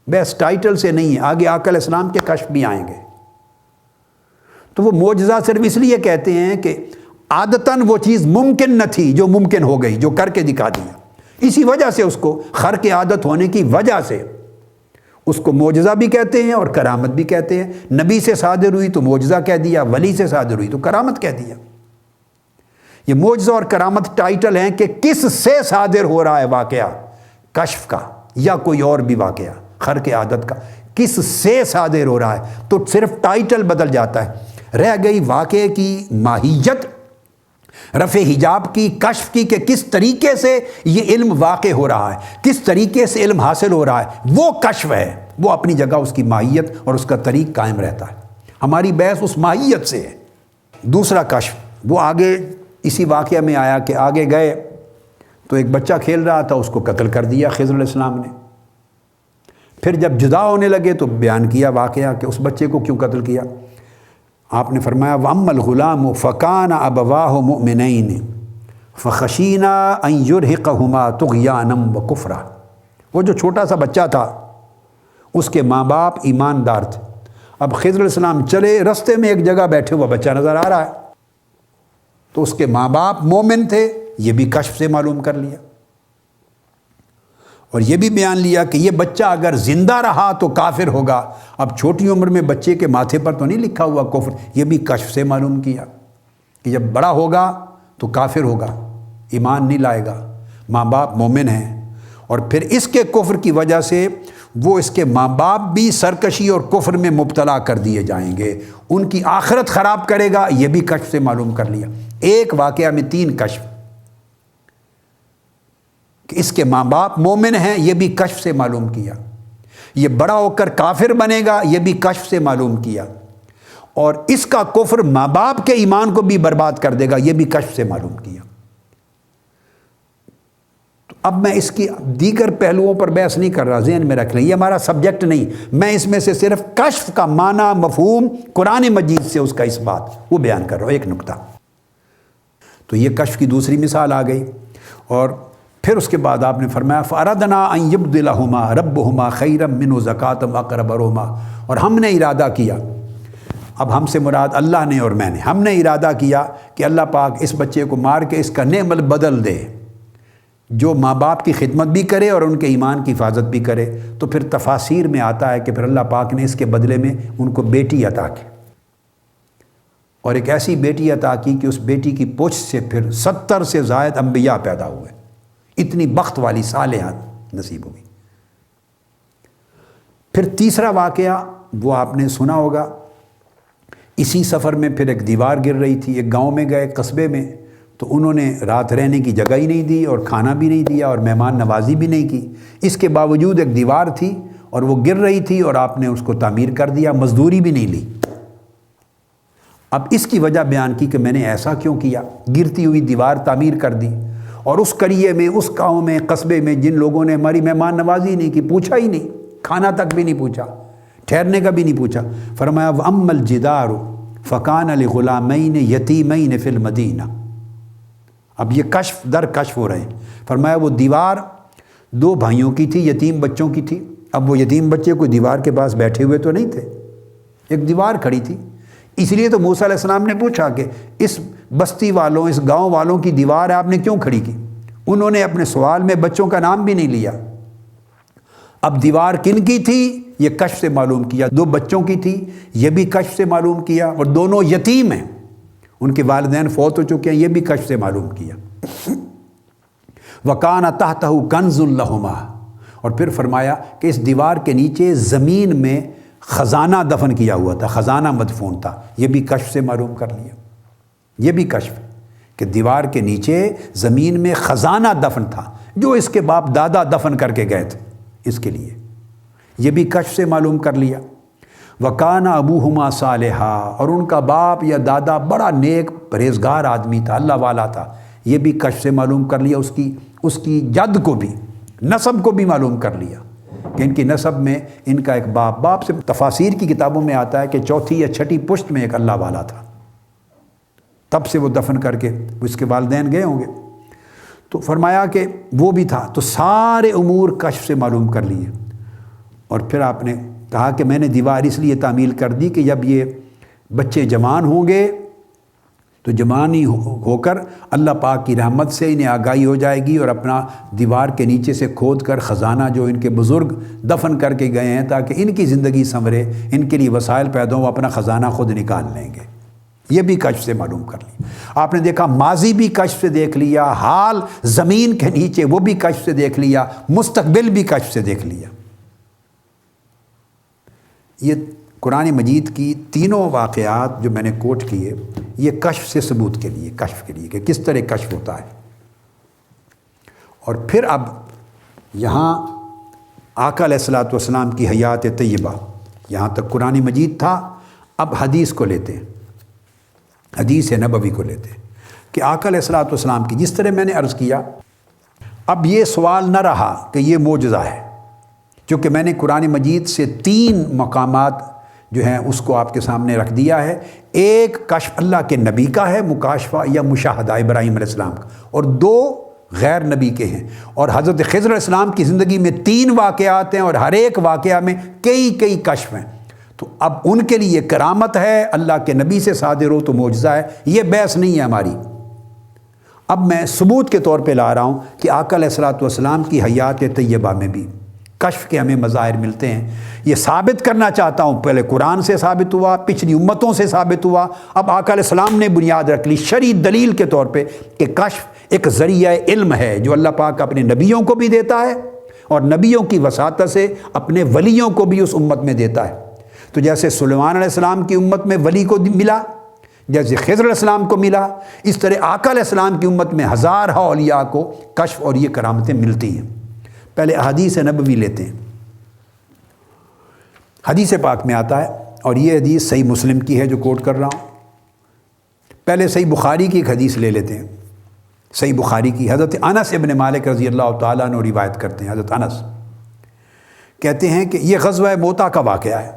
بحث ٹائٹل سے نہیں ہے۔ آگے آقا علیہ السلام کے کشف بھی آئیں گے۔ تو وہ معجزہ صرف اس لیے کہتے ہیں کہ عادتاً وہ چیز ممکن نہ تھی جو ممکن ہو گئی، جو کر کے دکھا دیا، اسی وجہ سے اس کو خرق عادت ہونے کی وجہ سے اس کو معجزہ بھی کہتے ہیں اور کرامت بھی کہتے ہیں۔ نبی سے صادر ہوئی تو معجزہ کہہ دیا، ولی سے صادر ہوئی تو کرامت کہہ دیا۔ یہ معجزہ اور کرامت ٹائٹل ہیں کہ کس سے صادر ہو رہا ہے واقعہ، کشف کا یا کوئی اور بھی واقعہ خرق عادت کا، کس سے صادر ہو رہا ہے، تو صرف ٹائٹل بدل جاتا ہے۔ رہ گئی واقعے کی ماہیت، رفع حجاب کی، کشف کی، کہ کس طریقے سے یہ علم واقع ہو رہا ہے، کس طریقے سے علم حاصل ہو رہا ہے، وہ کشف ہے۔ وہ اپنی جگہ اس کی ماہیت اور اس کا طریق قائم رہتا ہے۔ ہماری بحث اس ماہیت سے ہے۔ دوسرا کشف وہ آگے اسی واقعہ میں آیا کہ آگے گئے تو ایک بچہ کھیل رہا تھا، اس کو قتل کر دیا خضر علیہ السلام نے۔ پھر جب جدا ہونے لگے تو بیان کیا واقعہ کہ اس بچے کو کیوں قتل کیا۔ آپ نے فرمایا وَأَمَّا الْغُلَامُ فَكَانَ أَبَوَاهُ مُؤْمِنَيْنِ فَخَشِينَا أَن يُرْهِقَهُمَا طُغْيَانًا وَكُفْرًا۔ وہ جو چھوٹا سا بچہ تھا اس کے ماں باپ ایماندار تھے۔ اب خضر علیہ السلام چلے، رستے میں ایک جگہ بیٹھے ہوا بچہ نظر آ رہا ہے، تو اس کے ماں باپ مومن تھے، یہ بھی کشف سے معلوم کر لیا۔ اور یہ بھی بیان لیا کہ یہ بچہ اگر زندہ رہا تو کافر ہوگا۔ اب چھوٹی عمر میں بچے کے ماتھے پر تو نہیں لکھا ہوا کفر، یہ بھی کشف سے معلوم کیا کہ جب بڑا ہوگا تو کافر ہوگا، ایمان نہیں لائے گا، ماں باپ مومن ہیں، اور پھر اس کے کفر کی وجہ سے وہ اس کے ماں باپ بھی سرکشی اور کفر میں مبتلا کر دیے جائیں گے، ان کی آخرت خراب کرے گا، یہ بھی کشف سے معلوم کر لیا۔ ایک واقعہ میں 3 کشف، کہ اس کے ماں باپ مومن ہیں، یہ بھی کشف سے معلوم کیا، یہ بڑا ہو کر کافر بنے گا، یہ بھی کشف سے معلوم کیا، اور اس کا کفر ماں باپ کے ایمان کو بھی برباد کر دے گا، یہ بھی کشف سے معلوم کیا۔ تو اب میں اس کی دیگر پہلوؤں پر بحث نہیں کر رہا، ذہن میں رکھ لیں، یہ ہمارا سبجیکٹ نہیں، میں اس میں سے صرف کشف کا معنی، مفہوم قرآن مجید سے اس کا اس بات وہ بیان کر رہا ہوں، ایک نقطہ۔ تو یہ کشف کی دوسری مثال آ گئی، اور پھر اس کے بعد آپ نے فرمایا فَأَرَدْنَا أَن يُبْدِلَهُمَا رَبُّهُمَا خَيْرًا مِّنْهُ زَكَاةً وَأَقْرَبَ رُحْمًا، اور ہم نے ارادہ کیا اب ہم سے مراد اللہ نے اور میں نے، ہم نے ارادہ کیا کہ اللہ پاک اس بچے کو مار کے اس کا نعمت بدل دے، جو ماں باپ کی خدمت بھی کرے اور ان کے ایمان کی حفاظت بھی کرے۔ تو پھر تفاسیر میں آتا ہے کہ پھر اللہ پاک نے اس کے بدلے میں ان کو بیٹی عطا کی، اور ایک ایسی بیٹی عطا کی کہ اس بیٹی کی پوچھ سے پھر 70 سے زائد انبیاء پیدا ہوئے۔ اتنی بخت والی صالحات نصیب ہوئی۔ پھر تیسرا واقعہ وہ آپ نے سنا ہوگا، اسی سفر میں پھر ایک دیوار گر رہی تھی، ایک گاؤں میں گئے، قصبے میں، تو انہوں نے رات رہنے کی جگہ ہی نہیں دی اور کھانا بھی نہیں دیا اور مہمان نوازی بھی نہیں کی۔ اس کے باوجود ایک دیوار تھی اور وہ گر رہی تھی اور آپ نے اس کو تعمیر کر دیا، مزدوری بھی نہیں لی۔ اب اس کی وجہ بیان کی کہ میں نے ایسا کیوں کیا، گرتی ہوئی دیوار تعمیر کر دی، اور اس قریے میں، اس گاؤں میں، قصبے میں جن لوگوں نے ہماری مہمان نوازی نہیں کی، پوچھا ہی نہیں، کھانا تک بھی نہیں پوچھا، ٹھہرنے کا بھی نہیں پوچھا۔ فرمایا وَأَمَّا الْجِدَارُ فَكَانَ لِغُلَامَيْنِ يَتِيمَيْنِ فِي الْمَدِينَةِ۔ اب یہ کشف در کشف ہو رہے ہیں۔ فرمایا وہ دیوار 2 بھائیوں کی تھی، یتیم بچوں کی تھی۔ اب وہ یتیم بچے کوئی دیوار کے پاس بیٹھے ہوئے تو نہیں تھے، ایک دیوار کھڑی تھی۔ اس لیے تو موسیٰ علیہ السلام نے پوچھا کہ اس بستی والوں، اس گاؤں والوں کی دیوار آپ نے کیوں کھڑی کی؟ انہوں نے اپنے سوال میں بچوں کا نام بھی نہیں لیا۔ اب دیوار کن کی تھی یہ کشف سے معلوم کیا، 2 بچوں کی تھی یہ بھی کشف سے معلوم کیا، اور دونوں یتیم ہیں، ان کے والدین فوت ہو چکے ہیں، یہ بھی کشف سے معلوم کیا۔ وَكَانَ تَحْتَهُ كَنْزٌ لَهُمَا، اور پھر فرمایا کہ اس دیوار کے نیچے زمین میں خزانہ دفن کیا ہوا تھا، خزانہ مدفون تھا، یہ بھی کشف سے معلوم کر لیا۔ یہ بھی کشف کہ دیوار کے نیچے زمین میں خزانہ دفن تھا، جو اس کے باپ دادا دفن کر کے گئے تھے اس کے لیے، یہ بھی کشف سے معلوم کر لیا۔ وَكَانَ أَبُوهُمَا صَالِحًا، اور ان کا باپ یا دادا بڑا نیک پرہیزگار آدمی تھا، اللہ والا تھا، یہ بھی کشف سے معلوم کر لیا۔ اس کی جد کو بھی، نسب کو بھی معلوم کر لیا کہ ان کی نسب میں ان کا ایک باپ سے تفاسیر کی کتابوں میں آتا ہے کہ 4تھی یا 6ٹھی پشت میں ایک اللہ والا تھا، تب سے وہ دفن کر کے اس کے والدین گئے ہوں گے۔ تو فرمایا کہ وہ بھی تھا، تو سارے امور کشف سے معلوم کر لیے۔ اور پھر آپ نے کہا کہ میں نے دیوار اس لیے تعمیل کر دی کہ جب یہ بچے جوان ہوں گے تو جوانی ہو کر اللہ پاک کی رحمت سے انہیں آگاہی ہو جائے گی، اور اپنا دیوار کے نیچے سے کھود کر خزانہ جو ان کے بزرگ دفن کر کے گئے ہیں تاکہ ان کی زندگی سنورے، ان کے لیے وسائل پیدا ہوں، وہ اپنا خزانہ خود نکال لیں گے۔ یہ بھی کشف سے معلوم کر لیا۔ آپ نے دیکھا ماضی بھی کشف سے دیکھ لیا، حال زمین کے نیچے وہ بھی کشف سے دیکھ لیا، مستقبل بھی کشف سے دیکھ لیا۔ یہ قرآن مجید کی تینوں واقعات جو میں نے کوٹ کیے، یہ کشف سے ثبوت کے لیے، کشف کے لیے کہ کس طرح کشف ہوتا ہے۔ اور پھر اب یہاں آقا علیہ الصلوۃ والسلام کی حیات طیبہ، یہاں تک قرآن مجید تھا، اب حدیث کو لیتے ہیں، حدیث نبوی کو لیتے ہیں کہ آقا علیہ الصلوۃ والسلام کی، جس طرح میں نے عرض کیا، اب یہ سوال نہ رہا کہ یہ معجزہ ہے، چونکہ میں نے قرآن مجید سے 3 مقامات جو ہیں اس کو آپ کے سامنے رکھ دیا ہے۔ ایک کشف اللہ کے نبی کا ہے، مکاشفہ یا مشاہدہ ابراہیم علیہ السلام کا، اور 2 غیر نبی کے ہیں۔ اور حضرت خضر علیہ السلام کی زندگی میں 3 واقعات ہیں، اور ہر ایک واقعہ میں کئی کشف ہیں۔ تو اب ان کے لیے کرامت ہے، اللہ کے نبی سے صادر ہو تو معجزہ ہے، یہ بحث نہیں ہے ہماری۔ اب میں ثبوت کے طور پہ لا رہا ہوں کہ آقا علیہ الصلوۃ والسلام کی حیات طیبہ میں بھی کشف کے ہمیں مظاہر ملتے ہیں۔ یہ ثابت کرنا چاہتا ہوں، پہلے قرآن سے ثابت ہوا، پچھلی امتوں سے ثابت ہوا، اب آقا علیہ السلام نے بنیاد رکھ لی شرعی دلیل کے طور پہ کہ کشف ایک ذریعہ علم ہے جو اللہ پاک اپنے نبیوں کو بھی دیتا ہے، اور نبیوں کی وساطت سے اپنے ولیوں کو بھی اس امت میں دیتا ہے۔ تو جیسے سلیمان علیہ السلام کی امت میں ولی کو ملا، جیسے خضر علیہ السلام کو ملا، اس طرح آقا علیہ السلام کی امت میں ہزارہ اولیاء کو کشف اور یہ کرامتیں ملتی ہیں۔ پہلے حدیث نبوی لیتے ہیں۔ حدیث پاک میں آتا ہے، اور یہ حدیث صحیح مسلم کی ہے جو کوٹ کر رہا ہوں۔ پہلے صحیح بخاری کی ایک حدیث لے لیتے ہیں۔ صحیح بخاری کی حضرت انس ابن مالک رضی اللہ تعالیٰ عنہ روایت کرتے ہیں۔ حضرت انس کہتے ہیں کہ یہ غزوہ موتا کا واقعہ ہے،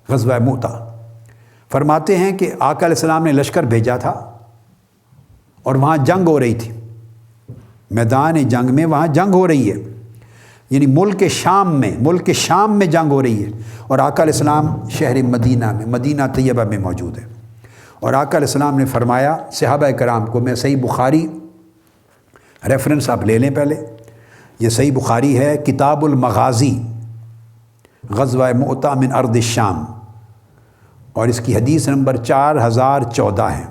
غزوہ موتا۔ فرماتے ہیں کہ آقا علیہ السلام نے لشکر بھیجا تھا، اور وہاں جنگ ہو رہی تھی، میدان جنگ میں وہاں جنگ ہو رہی ہے۔ یعنی ملک شام میں جنگ ہو رہی ہے، اور آقا علیہ السلام شہر مدینہ میں، مدینہ طیبہ میں موجود ہے، اور آقا علیہ السلام نے فرمایا صحابہ کرام کو، میں صحیح بخاری ریفرنس آپ لے لیں پہلے، یہ صحیح بخاری ہے، کتاب المغازی، غزوہ مؤتہ من ارض الشام، اور اس کی حدیث نمبر 4014 ہے۔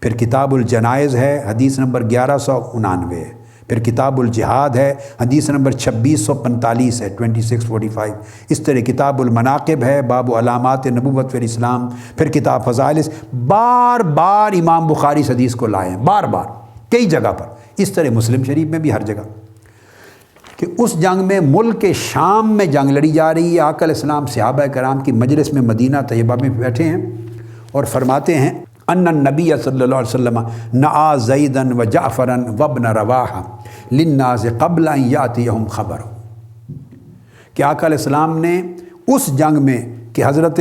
پھر کتاب الجنائز ہے، حدیث نمبر 1199 ہے۔ پھر کتاب الجہاد ہے، حدیث نمبر 2645 ہے، 2645۔ اس طرح کتاب المناقب ہے، باب علامات نبوت فی الاسلام۔ پھر کتاب فضائل، بار بار امام بخاری اس حدیث کو لائے ہیں، بار بار کئی جگہ پر، اس طرح مسلم شریف میں بھی ہر جگہ، کہ اس جنگ میں ملک شام میں جنگ لڑی جا رہی ہے۔ آقا علیہ السلام صحابہ کرام کی مجلس میں مدینہ طیبہ میں بیٹھے ہیں اور فرماتے ہیں ان النبی صلی اللہ علیہ وسلم نعا زیدن و جعفرن وابن رواحہ للناس قبل ان یاتیہم خبر، کہ آقا علیہ السلام نے اس جنگ میں کہ حضرت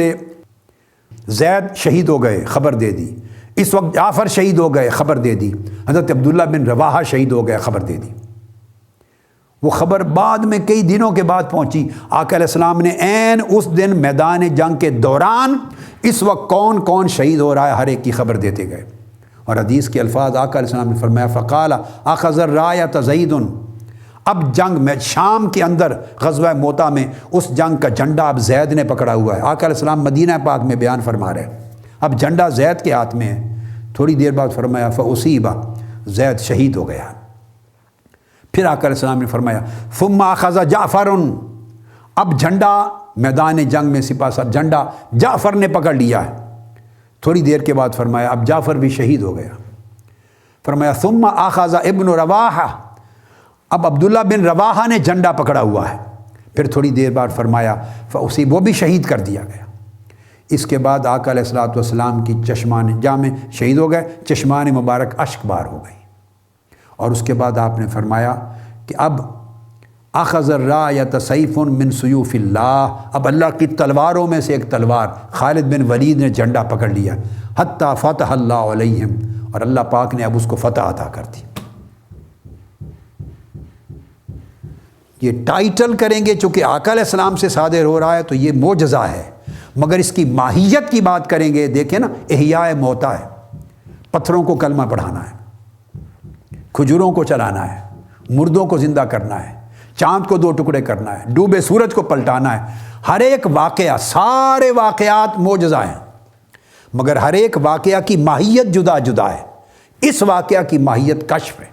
زید شہید ہو گئے خبر دے دی، اس وقت جعفر شہید ہو گئے خبر دے دی، حضرت عبداللہ بن رواحہ شہید ہو گئے خبر دے دی۔ وہ خبر بعد میں کئی دنوں کے بعد پہنچی۔ آقا علیہ السلام نے عین اس دن میدان جنگ کے دوران اس وقت کون کون شہید ہو رہا ہے ہر ایک کی خبر دیتے گئے، اور حدیث کے الفاظ آقا علیہ السلام نے فرمایا فقال اخذ الرایۃ زید، اب جنگ میں شام کے اندر غزوہ موتہ میں اس جنگ کا جھنڈا اب زید نے پکڑا ہوا ہے۔ آقا علیہ السلام مدینہ پاک میں بیان فرما رہے ہیں، اب جھنڈا زید کے ہاتھ میں ہے۔ تھوڑی دیر بعد فرمایا فاصیب، زید شہید ہو گیا۔ پھر آقا علیہ السلام نے فرمایا ثم اخذ جعفر، اب جھنڈا میدان جنگ میں سپاہ سالار جھنڈا جعفر نے پکڑ لیا ہے۔ تھوڑی دیر کے بعد فرمایا اب جعفر بھی شہید ہو گیا۔ فرمایا ثم اخذ ابن رواحہ، اب عبداللہ بن رواحہ نے جھنڈا پکڑا ہوا ہے۔ پھر تھوڑی دیر بعد فرمایا فاصیب، وہ بھی شہید کر دیا گیا۔ اس کے بعد آقا علیہ السلام کی چشمان جامع شہید ہو گئے، چشمان مبارک اشک بار ہو گئی، اور اس کے بعد آپ نے فرمایا کہ اب اخذ الرایۃ سیف من سیوف اللہ، اب اللہ کی تلواروں میں سے ایک تلوار خالد بن ولید نے جھنڈا پکڑ لیا، حتیٰ فتح اللہ علیہم، اور اللہ پاک نے اب اس کو فتح عطا کر دی۔ یہ ٹائٹل کریں گے چونکہ آقا علیہ السلام سے صادر ہو رہا ہے تو یہ معجزہ ہے، مگر اس کی ماہیت کی بات کریں گے، دیکھیں نا، احیاء موتہ ہے، پتھروں کو کلمہ پڑھانا ہے، کھجوروں کو چلانا ہے، مردوں کو زندہ کرنا ہے، چاند کو 2 ٹکڑے کرنا ہے، ڈوبے سورج کو پلٹانا ہے۔ ہر ایک واقعہ، سارے واقعات معجزہ ہیں، مگر ہر ایک واقعہ کی ماہیت جدا جدا ہے۔ اس واقعہ کی ماہیت کشف ہے،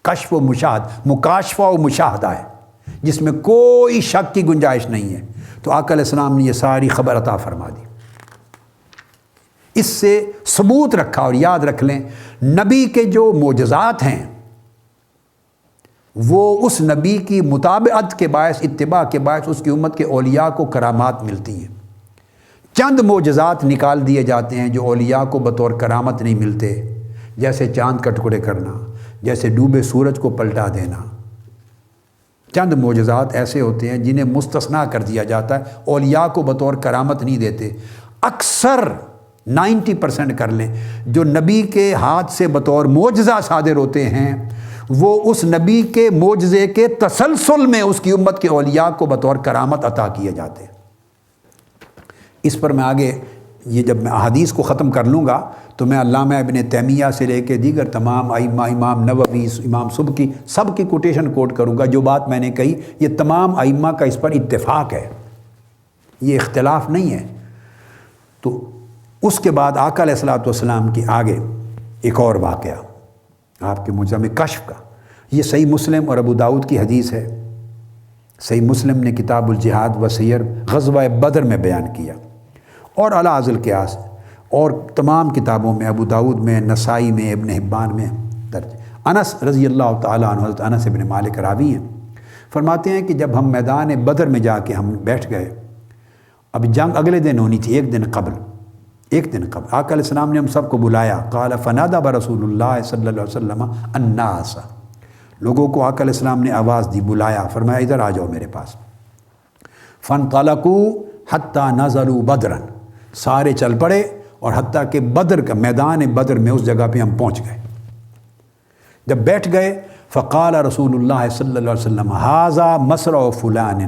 کشف و مشاہد، مکاشفہ و مشاہدہ ہے، جس میں کوئی شک کی گنجائش نہیں ہے۔ تو آقا علیہ السلام نے یہ ساری خبر عطا فرما دی، اس سے ثبوت رکھا۔ اور یاد رکھ لیں، نبی کے جو معجزات ہیں وہ اس نبی کی مطابقت کے باعث، اتباع کے باعث اس کی امت کے اولیاء کو کرامات ملتی ہیں۔ چند معجزات نکال دیے جاتے ہیں جو اولیاء کو بطور کرامت نہیں ملتے، جیسے چاند کا ٹکڑے کرنا، جیسے ڈوبے سورج کو پلٹا دینا۔ چند معجزات ایسے ہوتے ہیں جنہیں مستثنا کر دیا جاتا ہے، اولیاء کو بطور کرامت نہیں دیتے۔ اکثر 90% کر لیں جو نبی کے ہاتھ سے بطور معجزہ صادر ہوتے ہیں، وہ اس نبی کے معجزے کے تسلسل میں اس کی امت کے اولیاء کو بطور کرامت عطا کیے جاتے ہیں۔ اس پر میں آگے یہ جب میں احادیث کو ختم کر لوں گا تو میں علامہ ابن تیمیہ سے لے کے دیگر تمام ائمہ، امام نووی، امام سبکی، سب کی کوٹیشن کوٹ کروں گا۔ جو بات میں نے کہی یہ تمام ائمہ کا اس پر اتفاق ہے، یہ اختلاف نہیں ہے۔ تو اس کے بعد آقا علیہ السلام کی آگے ایک اور واقعہ آپ کے معجزہ میں کشف کا، یہ صحیح مسلم اور ابو داؤد کی حدیث ہے۔ صحیح مسلم نے کتاب الجہاد و سیر غزوہ بدر میں بیان کیا، اور علی ذی القیاس اور تمام کتابوں میں، ابو داؤد میں، نسائی میں، ابن حبان میں درج۔ انس رضی اللہ تعالیٰ عنہ، حضرت انس ابن مالک راوی ہیں، فرماتے ہیں کہ جب ہم میدان بدر میں جا کے ہم بیٹھ گئے، اب جنگ اگلے دن ہونی تھی، ایک دن قبل آقا علیہ السلام نے ہم سب کو بلایا۔ قال فنادى برسول اللہ صلی اللہ علیہ وسلم الناس، لوگوں کو آقا علیہ السلام نے آواز دی، بلایا، فرمایا ادھر آ جاؤ میرے پاس۔ فانطلقوا حتى نزلوا بدرا، سارے چل پڑے اور حتیٰ کہ بدر کا میدان بدر میں اس جگہ پہ ہم پہنچ گئے۔ جب بیٹھ گئے فقال رسول اللہ صلی اللہ علیہ وسلم ھذا مصرع فلان،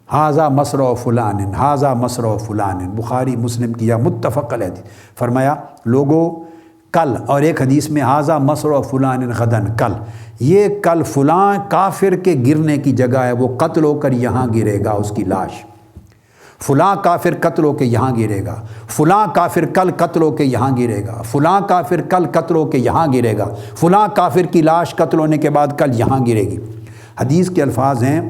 ھذا مصرع فلان، ھذا مصرع فلان، بخاری مسلم کی یا متفق علیہ حدیث۔ فرمایا لوگو کل، اور ایک حدیث میں ھذا مصرع فلان غدن، کل، یہ کل فلاں کافر کے گرنے کی جگہ ہے، وہ قتل ہو کر یہاں گرے گا اس کی لاش، فلاں کافر قتل ہو کے یہاں گرے گا، فلاں کافر کل قتل ہو کے یہاں گرے گا، فلاں کافر کل قتل ہو کے یہاں گرے گا، فلاں کافر کی لاش قتل ہونے کے بعد کل یہاں گرے گی۔ حدیث کے الفاظ ہیں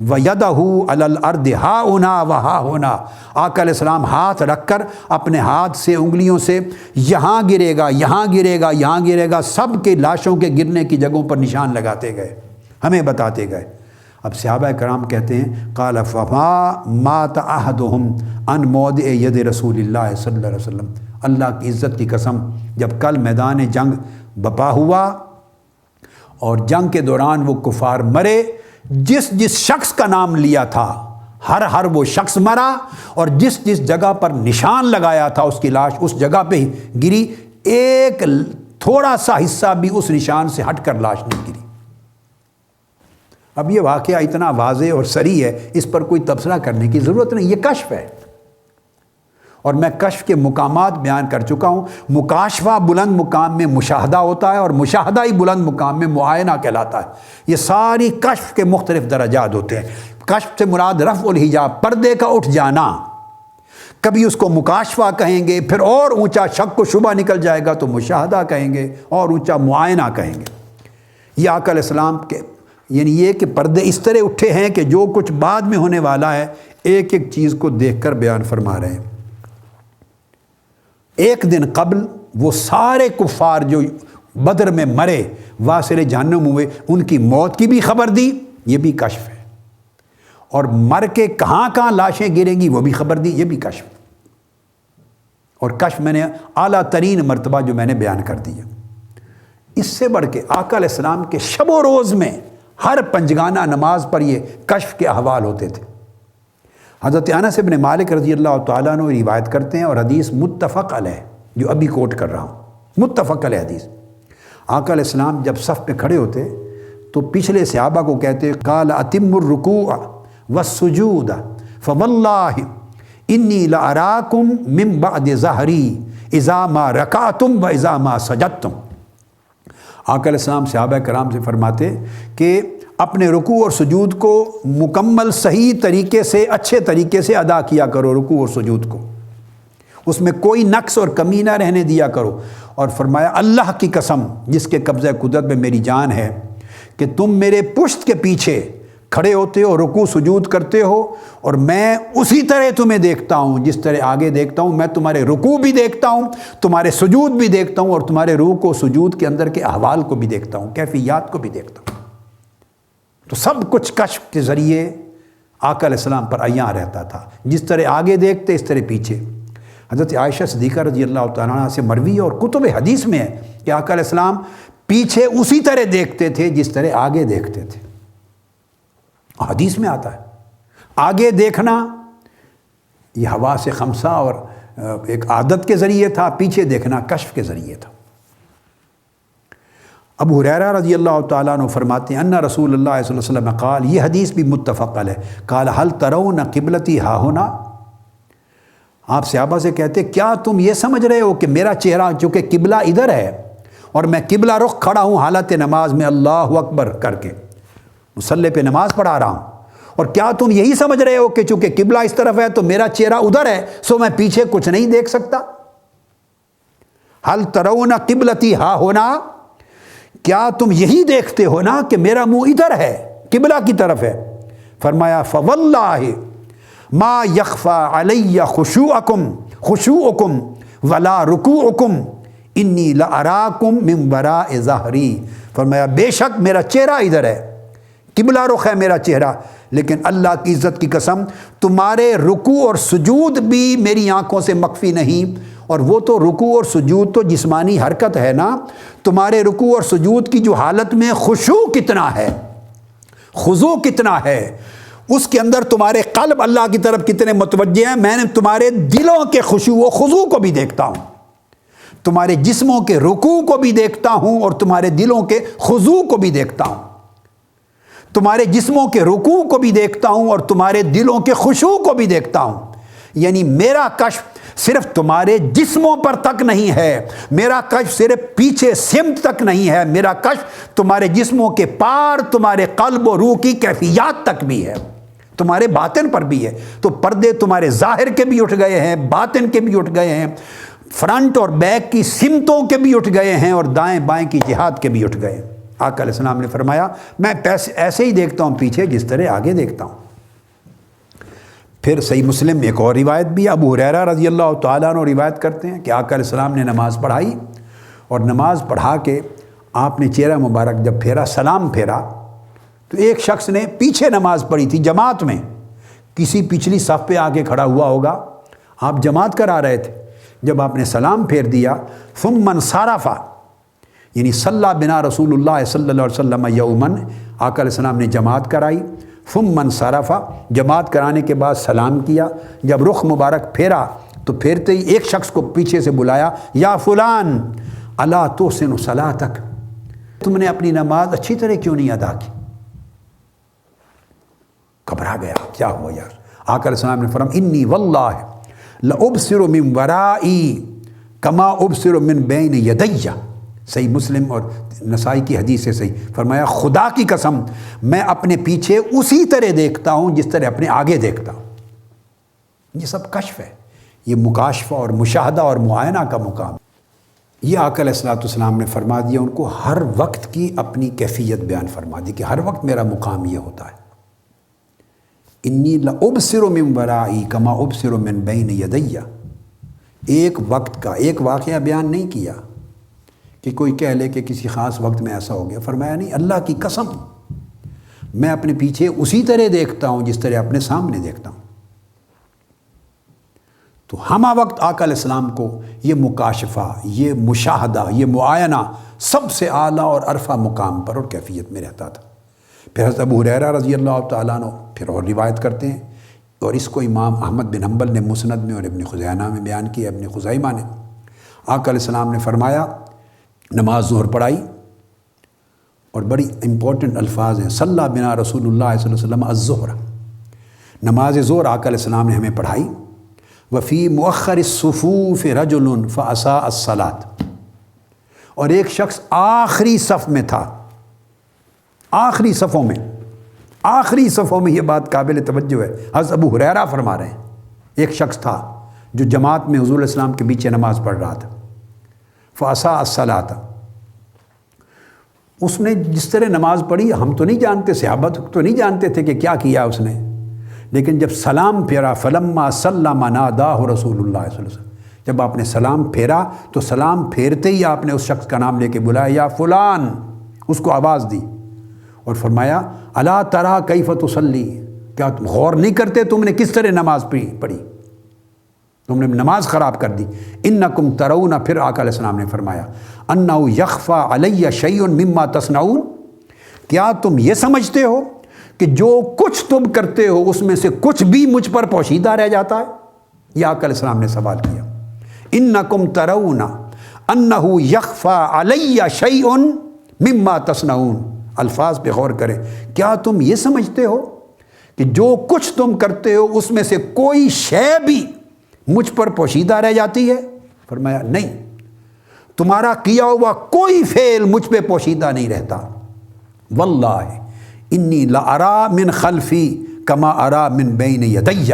وَيَدَهُ عَلَى الْأَرْضِ هَاهُنَا وَهَاهُنَا، آقا علیہ السلام ہاتھ رکھ کر اپنے ہاتھ سے انگلیوں سے یہاں گرے گا، یہاں گرے گا، یہاں گرے گا، سب کے لاشوں کے گرنے کی جگہوں پر نشان لگاتے گئے، ہمیں بتاتے گئے۔ اب صحابہ کرام کہتے ہیں قال فما مات احدهم عن موضع ید رسول اللہ صلی اللہ علیہ وسلم، اللہ کی عزت کی قسم، جب کل میدان جنگ بپا ہوا اور جنگ کے دوران وہ کفار مرے، جس جس شخص کا نام لیا تھا ہر وہ شخص مرا، اور جس جس جگہ پر نشان لگایا تھا اس کی لاش اس جگہ پہ ہی گری، ایک تھوڑا سا حصہ بھی اس نشان سے ہٹ کر لاش نہیں گری۔ اب یہ واقعہ اتنا واضح اور صریح ہے، اس پر کوئی تبصرہ کرنے کی ضرورت نہیں، یہ کشف ہے، اور میں کشف کے مقامات بیان کر چکا ہوں۔ مکاشفہ بلند مقام میں مشاہدہ ہوتا ہے، اور مشاہدہ ہی بلند مقام میں معائنہ کہلاتا ہے۔ یہ ساری کشف کے مختلف درجات ہوتے ہیں۔ کشف سے مراد رفع الحجاب، پردے کا اٹھ جانا، کبھی اس کو مکاشفہ کہیں گے، پھر اور اونچا شک و شبہ نکل جائے گا تو مشاہدہ کہیں گے، اور اونچا معائنہ کہیں گے۔ یہ آقا علیہ السلام کے یعنی یہ کہ پردے اس طرح اٹھے ہیں کہ جو کچھ بعد میں ہونے والا ہے ایک ایک چیز کو دیکھ کر بیان فرما رہے ہیں۔ ایک دن قبل وہ سارے کفار جو بدر میں مرے، واصل جہنم ہوئے، ان کی موت کی بھی خبر دی، یہ بھی کشف ہے، اور مر کے کہاں کہاں لاشیں گریں گی وہ بھی خبر دی، یہ بھی کشف۔ اور کشف میں نے اعلیٰ ترین مرتبہ جو میں نے بیان کر دیا۔ اس سے بڑھ کے آقا علیہ السلام کے شب و روز میں ہر پنجگانہ نماز پر یہ کشف کے احوال ہوتے تھے۔ حضرت انس بن مالک رضی اللہ تعالیٰ عنہ روایت کرتے ہیں، اور حدیث متفق علیہ جو ابھی کوٹ کر رہا ہوں، متفق علیہ حدیث۔ آقا علیہ السلام جب صف پہ کھڑے ہوتے تو پچھلے صحابہ کو کہتے قال اتم الرکوع والسجود فواللہ انی لاراکم من بعد ظہری اذا ما رکعتم و اذا ما سجدتم۔ آقا علیہ السلام صحابہ کرام سے فرماتے کہ اپنے رکوع اور سجود کو مکمل صحیح طریقے سے، اچھے طریقے سے ادا کیا کرو، رکوع اور سجود کو، اس میں کوئی نقص اور کمی نہ رہنے دیا کرو۔ اور فرمایا اللہ کی قسم جس کے قبضہ قدرت میں میری جان ہے کہ تم میرے پشت کے پیچھے کھڑے ہوتے ہو، رکوع سجود کرتے ہو، اور میں اسی طرح تمہیں دیکھتا ہوں جس طرح آگے دیکھتا ہوں۔ میں تمہارے رکوع بھی دیکھتا ہوں، تمہارے سجود بھی دیکھتا ہوں، اور تمہارے رکوع و سجود کے اندر کے احوال کو بھی دیکھتا ہوں، کیفیات کو بھی دیکھتا ہوں۔ تو سب کچھ کشف کے ذریعے آقا علیہ السلام پر عیاں رہتا تھا، جس طرح آگے دیکھتے اس طرح پیچھے۔ حضرت عائشہ صدیقہ رضی اللہ تعالیٰ عنہ سے مروی اور کتب حدیث میں ہے کہ آقا علیہ السلام پیچھے اسی طرح دیکھتے تھے جس طرح آگے دیکھتے تھے۔ حدیث میں آتا ہے آگے دیکھنا یہ حواس خمسہ اور ایک عادت کے ذریعے تھا، پیچھے دیکھنا کشف کے ذریعے تھا۔ ابو ہریرہ رضی اللہ تعالیٰ عنہ فرماتے ہیں ان رسول اللہ صلی اللہ علیہ وسلم قال، یہ حدیث بھی متفق علیہ، قال هل ترون قبلتی ہا ہونا، آپ صحابہ سے کہتے کیا تم یہ سمجھ رہے ہو کہ میرا چہرہ چونکہ قبلہ ادھر ہے اور میں قبلہ رخ کھڑا ہوں حالت نماز میں اللہ اکبر کر کے مصلی پہ نماز پڑھا رہا ہوں، اور کیا تم یہی سمجھ رہے ہو کہ چونکہ قبلہ اس طرف ہے تو میرا چہرہ ادھر ہے سو میں پیچھے کچھ نہیں دیکھ سکتا؟ هل ترون قبلتی ہا ہونا، کیا تم یہی دیکھتے ہو نا کہ میرا منہ ادھر ہے، قبلہ کی طرف ہے؟ فرمایا فواللہ ما یخفى علی خشوعکم ولا رکوعکم انی لاراکم من وراء ظہری، فرمایا بے شک میرا چہرہ ادھر ہے، قبلہ رخ ہے میرا چہرہ، لیکن اللہ کی عزت کی قسم تمہارے رکوع اور سجود بھی میری آنکھوں سے مخفی نہیں، اور وہ تو رکوع اور سجود تو جسمانی حرکت ہے نا، تمہارے رکوع اور سجود کی جو حالت میں خشوع کتنا ہے، خضوع کتنا ہے، اس کے اندر تمہارے قلب اللہ کی طرف کتنے متوجہ ہیں، میں نے تمہارے دلوں کے خشوع و خضوع کو بھی دیکھتا ہوں، تمہارے جسموں کے رکوع کو بھی دیکھتا ہوں اور تمہارے دلوں کے خضوع کو بھی دیکھتا ہوں، تمہارے جسموں کے رکوع کو بھی دیکھتا ہوں اور تمہارے دلوں کے خشوع کو بھی دیکھتا ہوں۔ یعنی میرا کشف صرف تمہارے جسموں پر تک نہیں ہے، میرا کشف صرف پیچھے سمت تک نہیں ہے، میرا کشف تمہارے جسموں کے پار، تمہارے قلب و روح کی کیفیات تک بھی ہے، تمہارے باطن پر بھی ہے۔ تو پردے تمہارے ظاہر کے بھی اٹھ گئے ہیں، باطن کے بھی اٹھ گئے ہیں، فرنٹ اور بیک کی سمتوں کے بھی اٹھ گئے ہیں، اور دائیں بائیں کی جہات کے بھی اٹھ گئے ہیں۔ آقا علیہ السلام نے فرمایا میں ایسے ہی دیکھتا ہوں پیچھے جس طرح آگے دیکھتا ہوں۔ پھر صحیح مسلم میں ایک اور روایت بھی، ابو ہریرہ رضی اللہ تعالیٰ عنہ روایت کرتے ہیں کہ آقا علیہ السلام نے نماز پڑھائی، اور نماز پڑھا کے آپ نے چہرہ مبارک جب پھیرا، سلام پھیرا، تو ایک شخص نے پیچھے نماز پڑھی تھی جماعت میں، کسی پچھلی صف پہ آ کے کھڑا ہوا ہوگا، آپ جماعت کرا رہے تھے، جب آپ نے سلام پھیر دیا، ثم انصرف، یعنی صلی بنا رسول اللہ صلی اللہ علیہ وسلم یومن، آقا علیہ السلام نے جماعت کرائی، ثم انصرف، جماعت کرانے کے بعد سلام کیا، جب رخ مبارک پھیرا تو پھیرتے ہی ایک شخص کو پیچھے سے بلایا، یا فلان الا تحسن صلاتک، تم نے اپنی نماز اچھی طرح کیوں نہیں ادا کی؟ گھبرا گیا، کیا ہوا یار؟ آقا علیہ السلام نے فرمایا انی واللہ لابصر من ورائی کما ابصر من بین یدی، صحیح مسلم اور نسائی کی حدیث سے صحیح، فرمایا خدا کی قسم میں اپنے پیچھے اسی طرح دیکھتا ہوں جس طرح اپنے آگے دیکھتا ہوں۔ یہ سب کشف ہے، یہ مکاشفہ اور مشاہدہ اور معائنہ کا مقام۔ یہ آقا علیہ السلام نے فرما دیا ان کو، ہر وقت کی اپنی کیفیت بیان فرما دی کہ ہر وقت میرا مقام یہ ہوتا ہے، انی لابصر من ورائی کما ابصر من بین یدی۔ ایک وقت کا ایک واقعہ بیان نہیں کیا کہ کوئی کہہ لے کہ کسی خاص وقت میں ایسا ہو گیا، فرمایا نہیں، اللہ کی قسم میں اپنے پیچھے اسی طرح دیکھتا ہوں جس طرح اپنے سامنے دیکھتا ہوں۔ تو ہمہ وقت آقا علیہ السلام کو یہ مکاشفہ، یہ مشاہدہ، یہ معائنہ سب سے اعلیٰ اور عرفہ مقام پر اور کیفیت میں رہتا تھا۔ پھر حضرت ابو ہریرہ رضی اللہ تعالیٰ عنہ پھر اور روایت کرتے ہیں، اور اس کو امام احمد بن حنبل نے مسند میں اور ابن خزیمہ میں بیان کیا، ابن خزیمہ نے، آقا علیہ السلام نے فرمایا نماز ظہر پڑھائی، اور بڑی امپورٹنٹ الفاظ ہیں، صلی بنا رسول اللہ صلی اللہ علیہ وسلم الظہر، نماز ظہر آقا علیہ السلام نے ہمیں پڑھائی، وفی مؤخر الصفوف رجل فاساء الصلاۃ، اور ایک شخص آخری صف میں تھا، آخری صفوں میں، آخری صفوں میں، یہ بات قابل توجہ ہے، حضرت ابو ہریرہ فرما رہے ہیں ایک شخص تھا جو جماعت میں حضور علیہ السلام کے پیچھے نماز پڑھ رہا تھا، فاساء الصلاۃ، اس نے جس طرح نماز پڑھی ہم تو نہیں جانتے، صحابہ تو نہیں جانتے تھے کہ کیا کیا اس نے، لیکن جب سلام پھیرا فلما سلم ناداہ رسول اللہ صلی اللہ علیہ وسلم، جب آپ نے سلام پھیرا تو سلام پھیرتے ہی آپ نے اس شخص کا نام لے کے بلایا، یا فلان، اس کو آواز دی اور فرمایا الا ترى کیف تصلی، کیا تم غور نہیں کرتے تم نے کس طرح نماز پڑھی، تم نے نماز خراب کر دی، انکم ترون، پھر آقا علیہ السلام نے فرمایا انہ یخفی علی شیء مما تصنعون، کیا تم یہ سمجھتے ہو کہ جو کچھ تم کرتے ہو اس میں سے کچھ بھی مجھ پر پوشیدہ رہ جاتا ہے؟ یہ آقا علیہ السلام نے سوال کیا، انکم ترون انہ یخفی علی شیء مما تصنعون، الفاظ پہ غور کریں، کیا تم یہ سمجھتے ہو کہ جو کچھ تم کرتے ہو اس میں سے کوئی شے بھی مجھ پر پوشیدہ رہ جاتی ہے؟ فرمایا نہیں، تمہارا کیا ہوا کوئی فعل مجھ پہ پوشیدہ نہیں رہتا، واللہ انی لارا من خلفی کما ارا من بین یدی،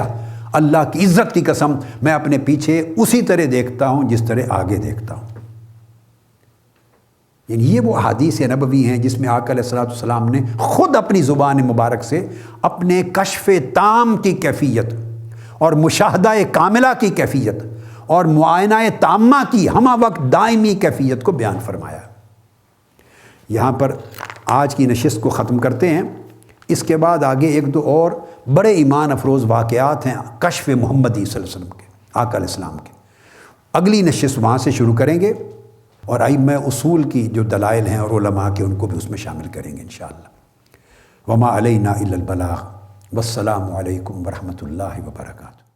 اللہ کی عزت کی قسم میں اپنے پیچھے اسی طرح دیکھتا ہوں جس طرح آگے دیکھتا ہوں۔ یعنی یہ وہ احادیث نبوی ہیں جس میں آقا علیہ السلام نے خود اپنی زبان مبارک سے اپنے کشف تام کی کیفیت اور مشاہدہ کاملہ کی کیفیت اور معائنہ تامہ کی ہمہ وقت دائمی کیفیت کو بیان فرمایا۔ یہاں پر آج کی نشست کو ختم کرتے ہیں، اس کے بعد آگے ایک دو اور بڑے ایمان افروز واقعات ہیں کشف محمدی صلی اللہ علیہ وسلم کے، آقا علیہ السلام کے، اگلی نشست وہاں سے شروع کریں گے، اور ائمہ اصول کی جو دلائل ہیں اور علماء کے ان کو بھی اس میں شامل کریں گے انشاءاللہ۔ وما علینا الا البلاغ، والسلام علیکم ورحمۃ اللہ وبرکاتہ۔